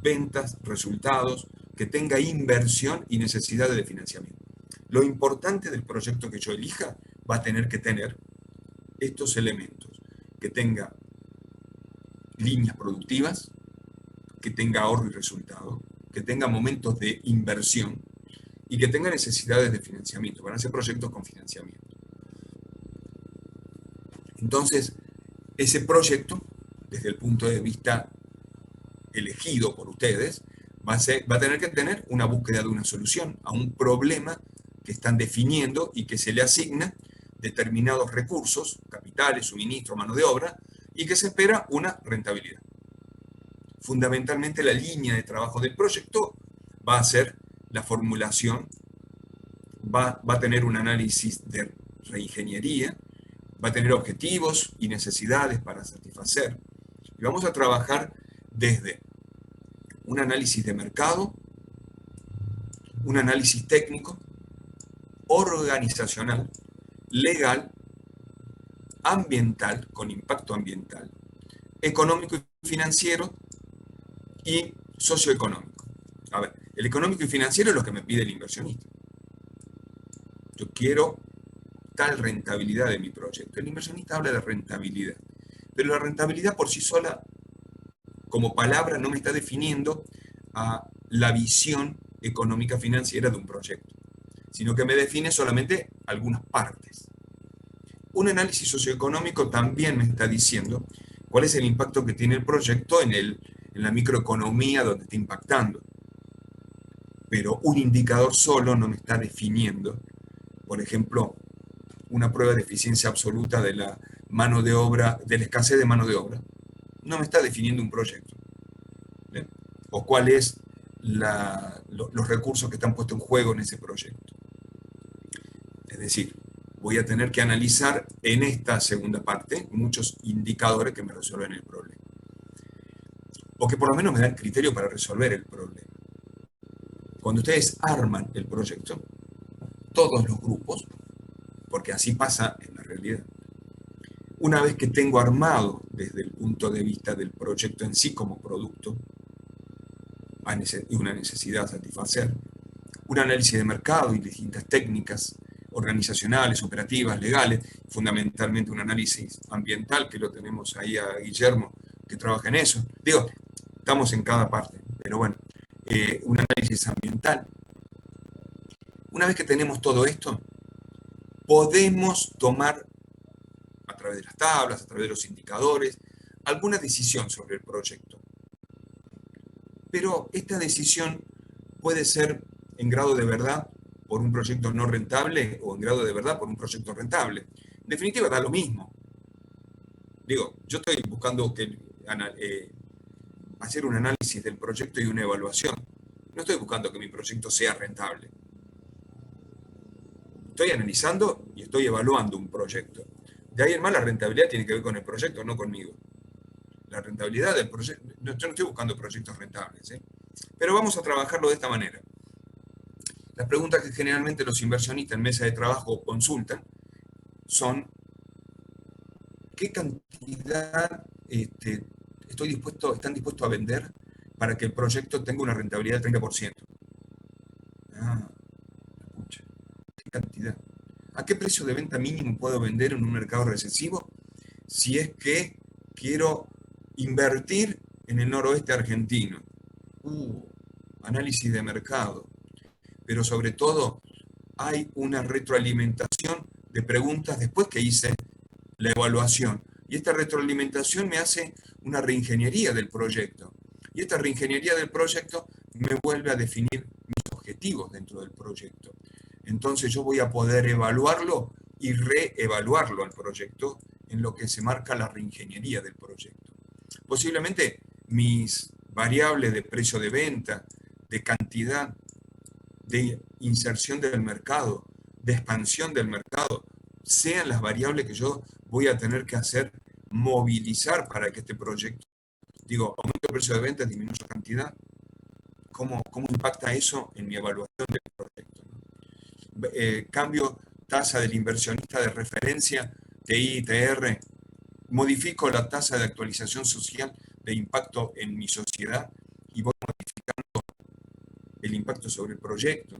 ventas, resultados, que tenga inversión y necesidades de financiamiento. Lo importante del proyecto que yo elija va a tener que tener estos elementos, que tenga líneas productivas, que tenga ahorro y resultado, que tenga momentos de inversión y que tenga necesidades de financiamiento. Van a ser proyectos con financiamiento. Entonces, ese proyecto, desde el punto de vista elegido por ustedes, va a tener que tener una búsqueda de una solución a un problema que están definiendo y que se le asigna determinados recursos, capitales, suministro, mano de obra, y que se espera una rentabilidad. Fundamentalmente la línea de trabajo del proyecto va a ser la formulación, va a tener un análisis de reingeniería, va a tener objetivos y necesidades para satisfacer. Y vamos a trabajar desde un análisis de mercado, un análisis técnico, organizacional, legal, ambiental, con impacto ambiental, económico y financiero y socioeconómico. A ver, el económico y financiero es lo que me pide el inversionista. Yo quiero tal rentabilidad de mi proyecto. El inversionista habla de rentabilidad, pero la rentabilidad por sí sola, como palabra, no me está definiendo a la visión económica financiera de un proyecto, sino que me define solamente algunas partes. Un análisis socioeconómico también me está diciendo cuál es el impacto que tiene el proyecto en la microeconomía donde está impactando. Pero un indicador solo no me está definiendo, por ejemplo, una prueba de eficiencia absoluta de la mano de obra, de la escasez de mano de obra. No me está definiendo un proyecto. ¿Bien? O cuáles los recursos que están puestos en juego en ese proyecto. Es decir, voy a tener que analizar en esta segunda parte muchos indicadores que me resuelven el problema. O que por lo menos me dan criterio para resolver el problema. Cuando ustedes arman el proyecto, todos los grupos, porque así pasa en la realidad, una vez que tengo armado desde el punto de vista del proyecto en sí como producto, y una necesidad a satisfacer, un análisis de mercado y distintas técnicas organizacionales, operativas, legales, fundamentalmente un análisis ambiental, que lo tenemos ahí a Guillermo, que trabaja en eso. Digo, estamos en cada parte, pero bueno, un análisis ambiental. Una vez que tenemos todo esto, podemos tomar, a través de las tablas, a través de los indicadores, alguna decisión sobre el proyecto. Pero esta decisión puede ser en grado de verdad por un proyecto no rentable o en grado de verdad por un proyecto rentable. En definitiva, da lo mismo. Digo, yo estoy buscando hacer un análisis del proyecto y una evaluación. No estoy buscando que mi proyecto sea rentable. Estoy analizando y estoy evaluando un proyecto. De ahí en más la rentabilidad tiene que ver con el proyecto, no conmigo. La rentabilidad del proyecto, yo no estoy buscando proyectos rentables, ¿eh? Pero vamos a trabajarlo de esta manera. Las preguntas que generalmente los inversionistas en mesa de trabajo consultan son: ¿qué cantidad están dispuestos a vender para que el proyecto tenga una rentabilidad del 30%? ¿Qué cantidad? ¿A qué precio precio de venta mínimo puedo vender en un mercado recesivo? Si es que quiero invertir en el noroeste argentino. Análisis de mercado. Pero sobre todo, hay una retroalimentación de preguntas después que hice la evaluación. Y esta retroalimentación me hace una reingeniería del proyecto. Y esta reingeniería del proyecto me vuelve a definir mis objetivos dentro del proyecto. Entonces yo voy a poder evaluarlo y reevaluarlo al proyecto en lo que se marca la reingeniería del proyecto. Posiblemente mis variables de precio de venta, de cantidad, de inserción del mercado, de expansión del mercado, sean las variables que yo voy a tener que hacer movilizar para que este proyecto, aumento el precio de venta, disminuyo cantidad. ¿Cómo impacta eso en mi evaluación del proyecto? Cambio tasa del inversionista de referencia, TI, TR, modifico la tasa de actualización social de impacto en mi sociedad y voy modificando el impacto sobre el proyecto.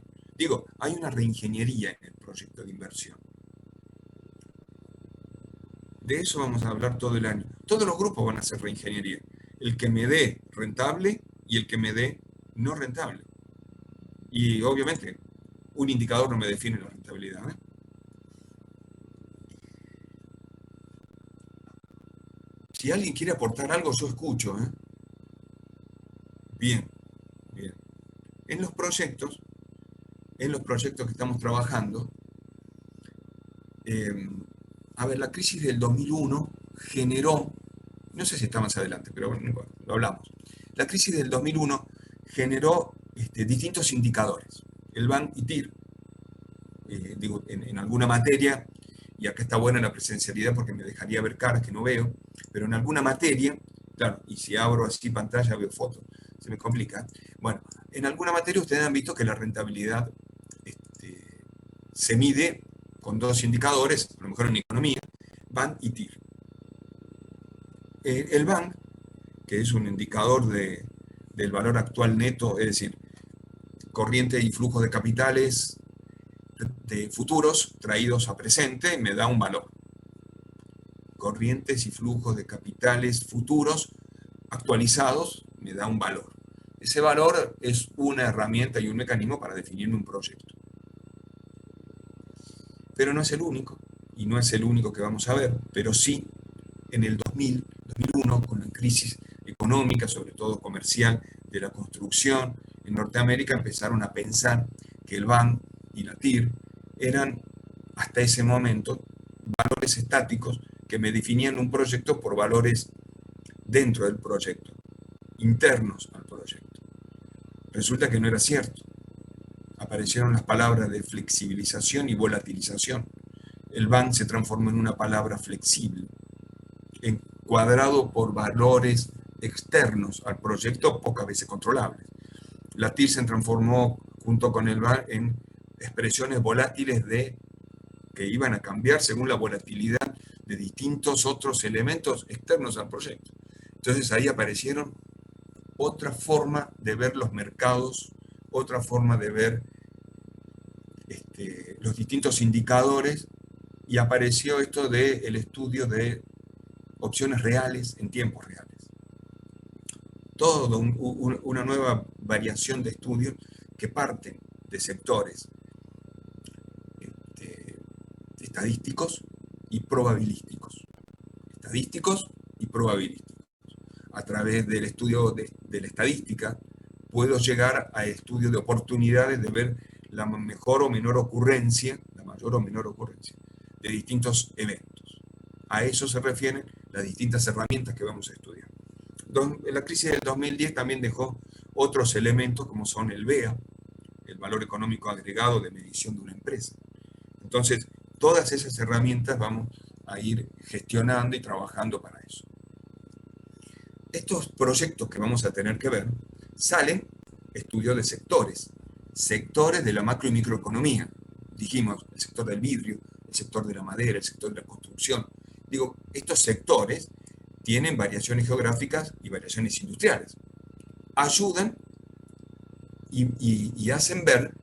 Hay una reingeniería en el proyecto de inversión. De eso vamos a hablar todo el año. Todos los grupos van a hacer reingeniería. El que me dé rentable y el que me dé no rentable. Y obviamente, un indicador no me define la rentabilidad, ¿eh? Si alguien quiere aportar algo, yo escucho, ¿eh? Bien. En los proyectos que estamos trabajando, la crisis del 2001 generó, no sé si está más adelante, pero bueno, lo hablamos. La crisis del 2001 generó distintos indicadores. El BAN y TIR, en alguna materia, y acá está buena la presencialidad porque me dejaría ver caras que no veo, pero en alguna materia, claro, y si abro así pantalla veo fotos, se me complica. Bueno, en alguna materia ustedes han visto que la rentabilidad se mide con dos indicadores, a lo mejor en economía, BAN y TIR. El BAN, que es un indicador del valor actual neto, es decir, corriente y flujo de capitales de futuros traídos a presente, me da un valor. Corrientes y flujos de capitales futuros actualizados me da un valor. Ese valor es una herramienta y un mecanismo para definir un proyecto. Pero no es el único, y no es el único que vamos a ver, pero sí en el 2001, con la crisis económica, sobre todo comercial, de la construcción, en Norteamérica empezaron a pensar que el BAN y la TIR eran, hasta ese momento, valores estáticos que me definían un proyecto por valores dentro del proyecto, internos al proyecto. Resulta que no era cierto. Aparecieron las palabras de flexibilización y volatilización. El BAN se transformó en una palabra flexible, encuadrado por valores externos al proyecto pocas veces controlables. La TIR se transformó junto con el BAN en expresiones volátiles que iban a cambiar según la volatilidad de distintos otros elementos externos al proyecto. Entonces ahí aparecieron otra forma de ver los mercados, otra forma de ver los distintos indicadores, y apareció esto del estudio de opciones reales en tiempos reales. Toda una nueva variación de estudios que parten de sectores estadísticos y probabilísticos. A través del estudio de la estadística, puedo llegar a estudios de oportunidades de ver la mejor o menor ocurrencia, de distintos eventos. A eso se refieren las distintas herramientas que vamos a estudiar. La crisis del 2010 también dejó otros elementos como son el VEA, el valor económico agregado de medición de una empresa. Entonces, todas esas herramientas vamos a ir gestionando y trabajando para eso. Estos proyectos que vamos a tener que ver salen estudios de sectores de la macro y microeconomía. Dijimos, el sector del vidrio, el sector de la madera, el sector de la construcción. Estos sectores tienen variaciones geográficas y variaciones industriales. Ayudan y hacen ver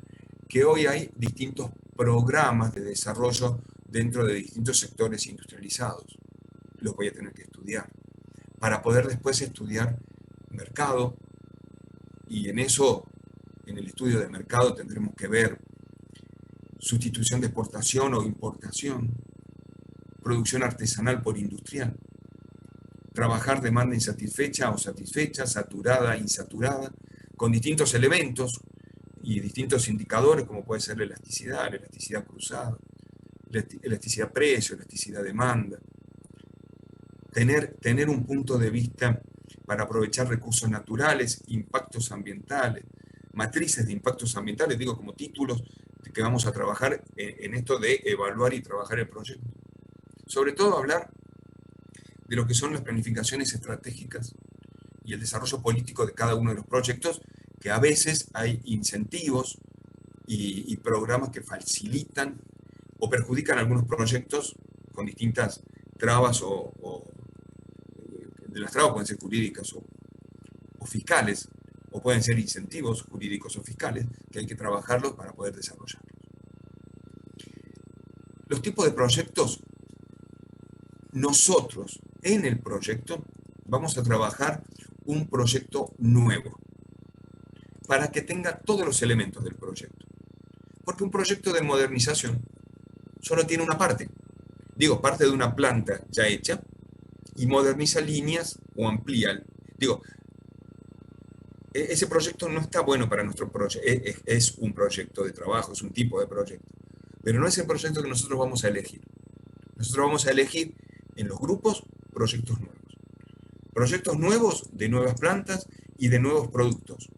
que hoy hay distintos programas de desarrollo dentro de distintos sectores industrializados. Los voy a tener que estudiar para poder después estudiar mercado, y en eso, en el estudio de mercado, tendremos que ver sustitución de exportación o importación, producción artesanal por industrial, trabajar demanda insatisfecha o satisfecha, saturada, insaturada, con distintos elementos y distintos indicadores, como puede ser la elasticidad cruzada, elasticidad precio, elasticidad demanda. Tener un punto de vista para aprovechar recursos naturales, impactos ambientales, matrices de impactos ambientales, digo como títulos que vamos a trabajar en esto de evaluar y trabajar el proyecto. Sobre todo hablar de lo que son las planificaciones estratégicas y el desarrollo político de cada uno de los proyectos, que a veces hay incentivos y programas que facilitan o perjudican algunos proyectos con distintas trabas de las trabas pueden ser jurídicas o fiscales, o pueden ser incentivos jurídicos o fiscales, que hay que trabajarlos para poder desarrollarlos. Los tipos de proyectos, nosotros en el proyecto vamos a trabajar un proyecto nuevo, para que tenga todos los elementos del proyecto. Porque un proyecto de modernización solo tiene una parte. Digo, parte de una planta ya hecha, y moderniza líneas o amplía. Digo, ese proyecto no está bueno para nuestro proyecto. Es un proyecto de trabajo, es un tipo de proyecto. Pero no es el proyecto que nosotros vamos a elegir. Nosotros vamos a elegir en los grupos proyectos nuevos. Proyectos nuevos de nuevas plantas y de nuevos productos.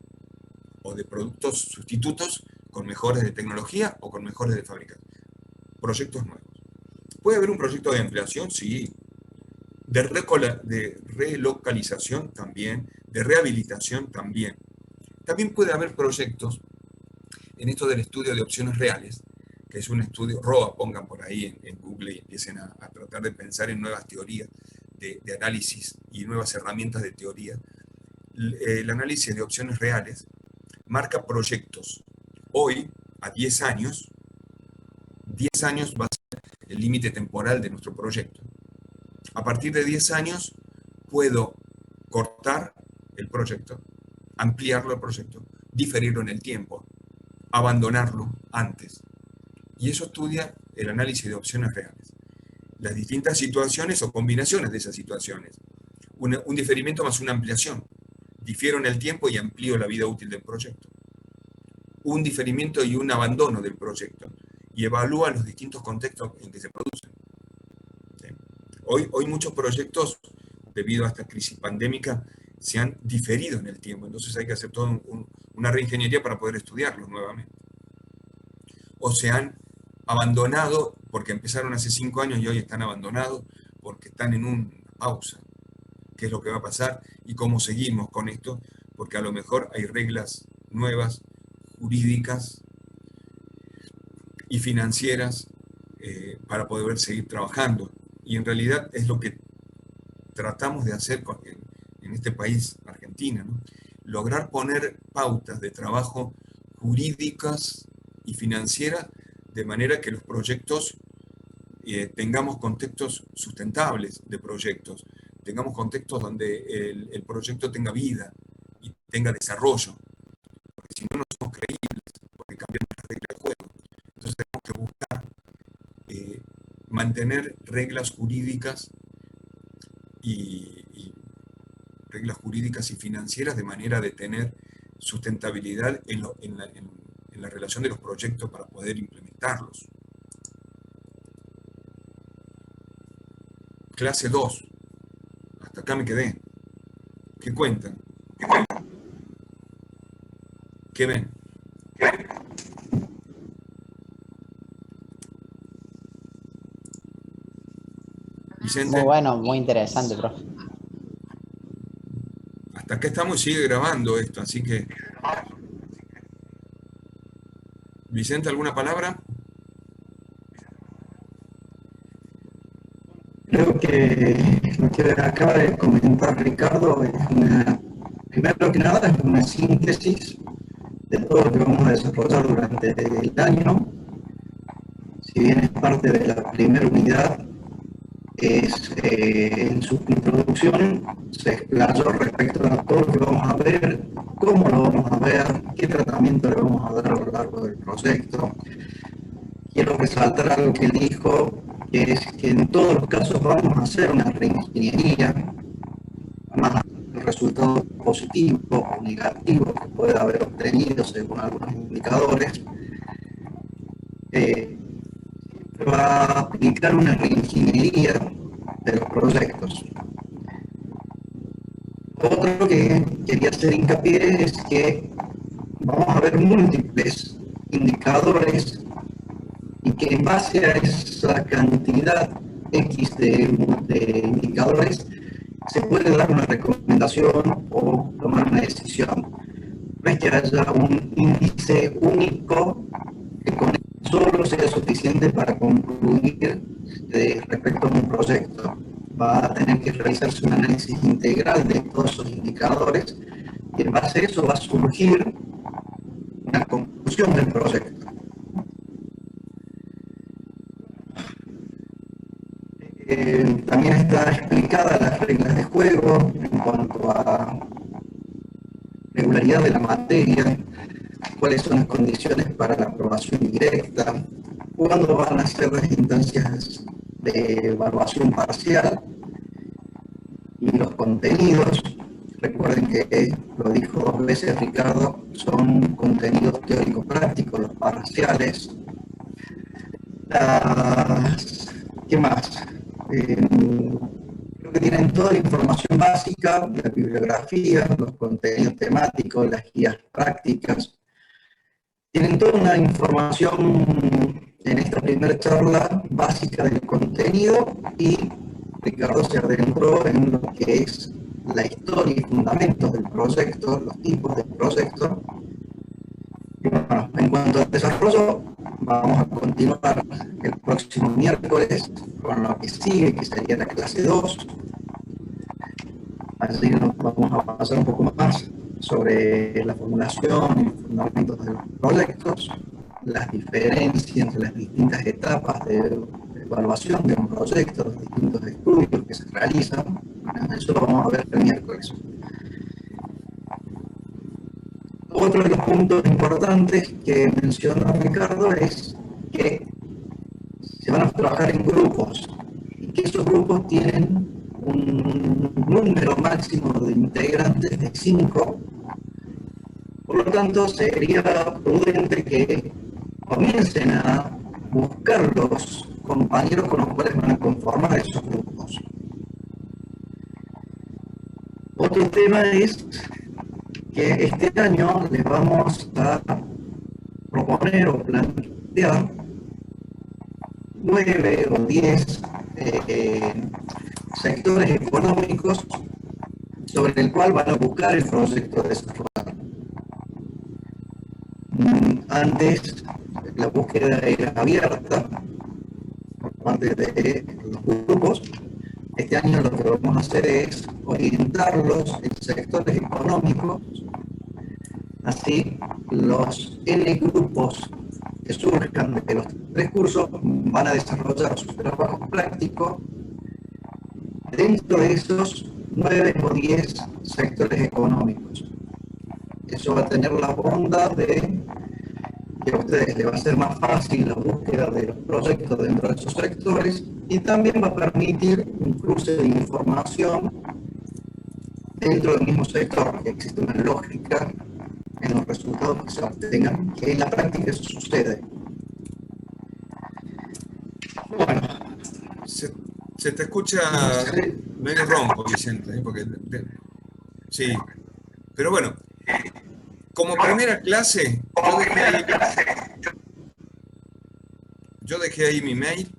O de productos sustitutos con mejores de tecnología o con mejores de fabricación. Proyectos nuevos. ¿Puede haber un proyecto de ampliación? Sí. De relocalización también, de rehabilitación también. También puede haber proyectos en esto del estudio de opciones reales, que es un estudio, ROA, pongan por ahí en Google y empiecen a tratar de pensar en nuevas teorías de análisis y nuevas herramientas de teoría. El análisis de opciones reales marca proyectos. Hoy, a 10 años va a ser el límite temporal de nuestro proyecto. A partir de 10 años puedo cortar el proyecto, ampliarlo el proyecto, diferirlo en el tiempo, abandonarlo antes. Y eso estudia el análisis de opciones reales. Las distintas situaciones o combinaciones de esas situaciones. Un diferimiento más una ampliación. Difiero en el tiempo y amplío la vida útil del proyecto. Un diferimiento y un abandono del proyecto. Y evalúa los distintos contextos en que se producen. Hoy muchos proyectos, debido a esta crisis pandémica, se han diferido en el tiempo. Entonces hay que hacer toda una reingeniería para poder estudiarlos nuevamente. O se han abandonado porque empezaron hace 5 años y hoy están abandonados porque están en una pausa. ¿Qué es lo que va a pasar? ¿Y cómo seguimos con esto? Porque a lo mejor hay reglas nuevas, jurídicas y financieras para poder seguir trabajando. Y en realidad es lo que tratamos de hacer en este país, Argentina, ¿no? Lograr poner pautas de trabajo jurídicas y financieras de manera que los proyectos tengamos contextos sustentables de proyectos, tengamos contextos donde el proyecto tenga vida y tenga desarrollo, porque si no, no somos creíbles, porque cambiamos las reglas del juego. Entonces tenemos que buscar mantener reglas jurídicas y reglas jurídicas y financieras de manera de tener sustentabilidad en la relación de los proyectos para poder implementarlos. Clase 2. Hasta acá me quedé. ¿Qué cuentan? ¿Qué ven? Vicente. Muy bueno, muy interesante, profe. Hasta acá estamos y sigue grabando esto, así que... Vicente, ¿alguna palabra? Creo que lo que acaba de comentar Ricardo es primero que nada es una síntesis de todo lo que vamos a desarrollar durante el año. Si si bien es parte de la primera unidad, en su introducción se explayó respecto a todo lo que vamos a ver, cómo lo vamos a ver, qué tratamiento le vamos a dar a lo largo del proyecto. Quiero resaltar algo que él dijo, que es que en todos los casos vamos a hacer una reingeniería, más el resultado positivo o negativo que pueda haber obtenido según algunos indicadores, va a aplicar una reingeniería de los proyectos. Otro que quería hacer hincapié es que vamos a ver múltiples indicadores y que en base a esa cantidad X de indicadores se puede dar una recomendación o tomar una decisión. No es que haya un índice único que con solo sea suficiente para concluir respecto a un proyecto. Va a tener que realizarse un análisis integral de todos esos indicadores y en base a eso va a surgir una conclusión del proyecto. También está explicada las reglas de juego en cuanto a regularidad de la materia, cuáles son las condiciones para la aprobación directa, cuándo van a ser las instancias de evaluación parcial y los contenidos. Recuerden que lo dijo 2 veces Ricardo, son contenidos teóricos prácticos, los parciales. ¿Qué más? Creo que tienen toda la información básica, la bibliografía, los contenidos temáticos, las guías prácticas. Tienen toda una información en esta primera charla básica del contenido y Ricardo se adentró en lo que es la historia y fundamentos del proyecto, los tipos del proyecto. Y bueno, en cuanto al desarrollo, vamos a continuar el próximo miércoles con lo que sigue, que sería la clase 2. Así nos vamos a pasar un poco más sobre la formulación y los fundamentos de los proyectos, las diferencias entre las distintas etapas de evaluación de un proyecto, los distintos estudios que se realizan. Eso lo vamos a ver el miércoles. Otro de los puntos importantes que mencionó Ricardo es que se van a trabajar en grupos y que esos grupos tienen un número máximo de integrantes de 5. Por lo tanto, sería prudente que comiencen a buscar los compañeros con los cuales van a conformar esos grupos. Otro tema es que este año les vamos a proponer o plantear 9 o 10 sectores económicos sobre el cual van a buscar el proyecto de desarrollo. Antes la búsqueda era abierta por parte de los grupos. Este año lo que vamos a hacer es orientarlos en sectores económicos, así los N grupos que surjan de los 3 cursos van a desarrollar sus trabajos prácticos dentro de esos 9 o 10 sectores económicos. Eso va a tener la bondad de que a ustedes les va a ser más fácil la búsqueda de los proyectos dentro de esos sectores y también va a permitir un cruce de información dentro del mismo sector, que existe una lógica en los resultados que se obtengan, que en la práctica eso sucede. Bueno. Se te escucha medio ronco, Vicente, porque sí, pero bueno, como primera clase, yo dejé ahí mi mail,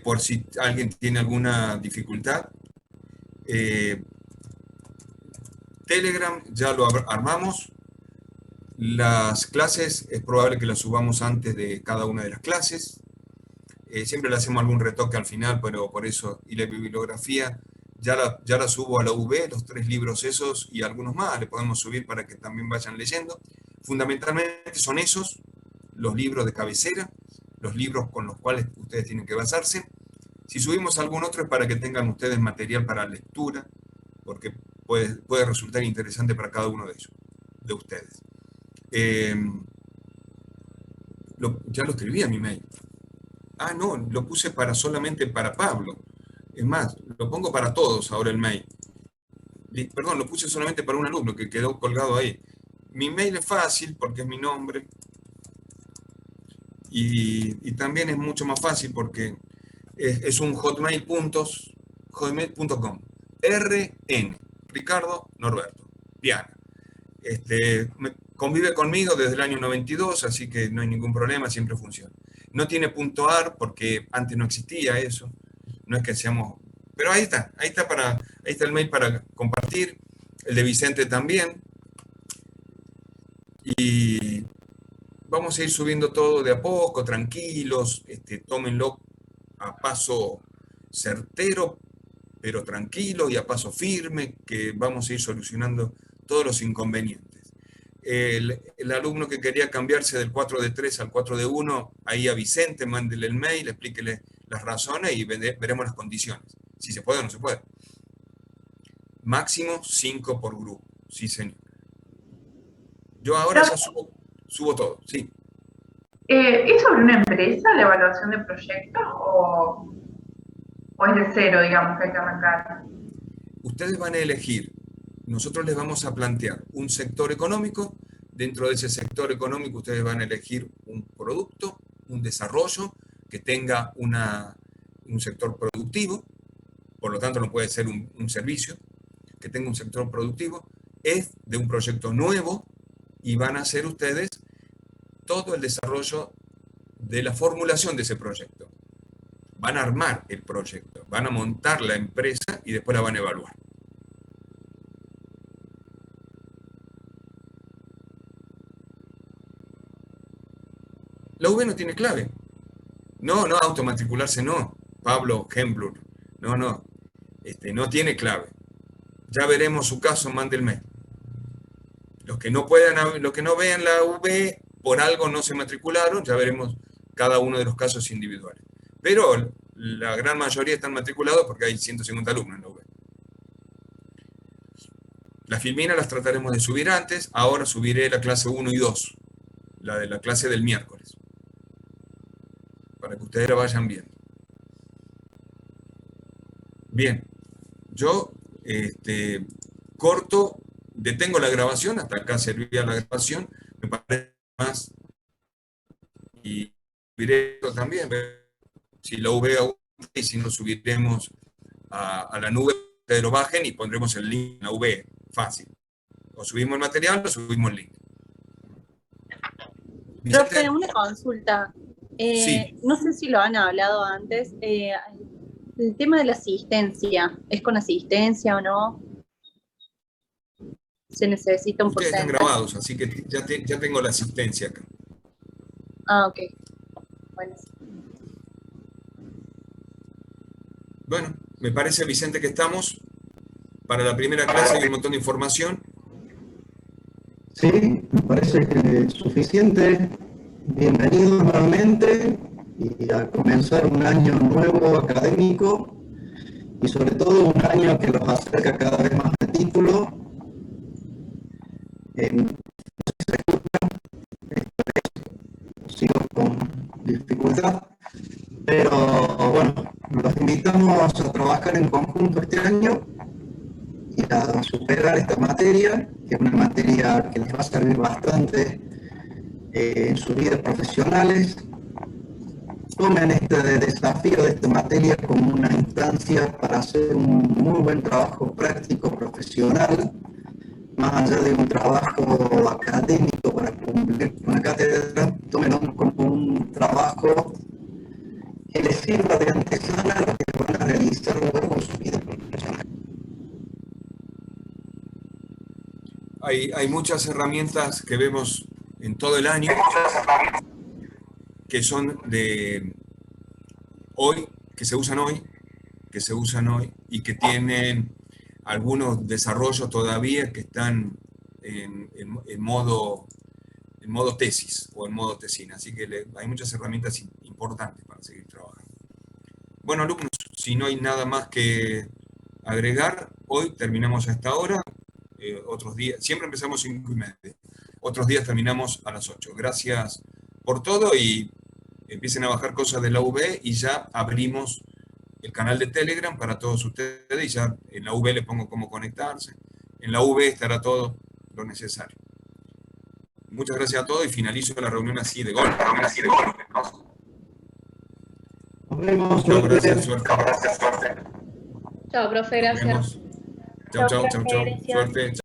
por si alguien tiene alguna dificultad. Telegram ya lo armamos. Las clases es probable que las subamos antes de cada una de las clases. Siempre le hacemos algún retoque al final, pero por eso, y la bibliografía ya la subo a la UV, los 3 libros esos y algunos más le podemos subir para que también vayan leyendo. Fundamentalmente son esos, los libros de cabecera, los libros con los cuales ustedes tienen que basarse. Si subimos algún otro es para que tengan ustedes material para lectura, porque puede resultar interesante para cada uno de ellos, de ustedes. Ya lo escribí a mi mail. Ah, no, lo puse solamente para Pablo. Es más, lo pongo para todos ahora el mail. Perdón, lo puse solamente para un alumno que quedó colgado ahí. Mi mail es fácil porque es mi nombre. Y también es mucho más fácil porque es un hotmail.com. RN, Ricardo Norberto, Piana. Convive conmigo desde el año 92, así que no hay ningún problema, siempre funciona. No tiene .ar porque antes no existía eso. No es que seamos... Pero ahí está el mail para compartir. El de Vicente también. Y vamos a ir subiendo todo de a poco, tranquilos. Tómenlo a paso certero, pero tranquilo, y a paso firme, que vamos a ir solucionando todos los inconvenientes. El alumno que quería cambiarse del 4 de 3 al 4 de 1, ahí a Vicente, mándele el mail, explíquele las razones y veremos las condiciones. Si se puede o no se puede. Máximo 5 por grupo. Sí, señor. Yo ahora ya subo todo, sí. ¿Es sobre una empresa la evaluación de proyectos o es de cero, digamos, que hay que arrancar? Ustedes van a elegir, nosotros les vamos a plantear un sector económico. Dentro de ese sector económico ustedes van a elegir un producto, un desarrollo que tenga un sector productivo, por lo tanto no puede ser un servicio, que tenga un sector productivo, es de un proyecto nuevo y van a hacer ustedes todo el desarrollo de la formulación de ese proyecto. Van a armar el proyecto, van a montar la empresa y después la van a evaluar. La UB no tiene clave. No, automatricularse no. Pablo Hemblur. No. No tiene clave. Ya veremos su caso, mande el mail. Los que no vean la UB, por algo no se matricularon, ya veremos cada uno de los casos individuales. Pero la gran mayoría están matriculados porque hay 150 alumnos en la UB. Las filminas las trataremos de subir antes. Ahora subiré la clase 1 y 2, la de la clase del miércoles, para que ustedes la vayan viendo. Bien, yo corto, detengo la grabación, hasta acá servía la grabación, me parece más, y subiré esto también, si la UB y si no subiremos a la nube, ustedes lo bajen y pondremos el link en la UB, fácil. O subimos el material o subimos el link. Profe, una consulta. Sí. No sé si lo han hablado antes. El tema de la asistencia, ¿es con asistencia o no? Se necesita un Ustedes porcentaje. están grabados, así que ya tengo la asistencia acá. Ah, ok. Bueno, me parece, Vicente, que estamos para la primera clase. Hay un montón de información. Sí, me parece que es suficiente. Bienvenido nuevamente y a comenzar un año nuevo académico y sobre todo un año que los acerca cada vez más al título. Sigo con dificultad, pero bueno, los invitamos a trabajar en conjunto este año y a superar esta materia, que es una materia que les va a servir bastante en sus vidas profesionales. Tomen este desafío de esta materia como una instancia para hacer un muy buen trabajo práctico, profesional, más allá de un trabajo académico para cumplir con la cátedra. Tómenlo como un trabajo que les sirva de antesala a lo que van a realizar luego en su vida profesional. Hay muchas herramientas que vemos en todo el año que son de hoy, que se usan hoy y que tienen algunos desarrollos todavía que están en modo tesis o en modo tesina. Así que hay muchas herramientas importantes para seguir trabajando. Bueno, alumnos, si no hay nada más que agregar, hoy terminamos a esta hora, otros días, siempre empezamos 5:30, otros días terminamos a las 8. Gracias por todo y empiecen a bajar cosas de la UB y ya abrimos el canal de Telegram para todos ustedes y ya en la UB le pongo cómo conectarse. En la UB estará todo lo necesario. Muchas gracias a todos y finalizo la reunión así de golpe. Nos vemos. Chao, gracias, suerte. Chao, profe, Nos gracias. vemos. Chao, chao, chao, chao. Suerte.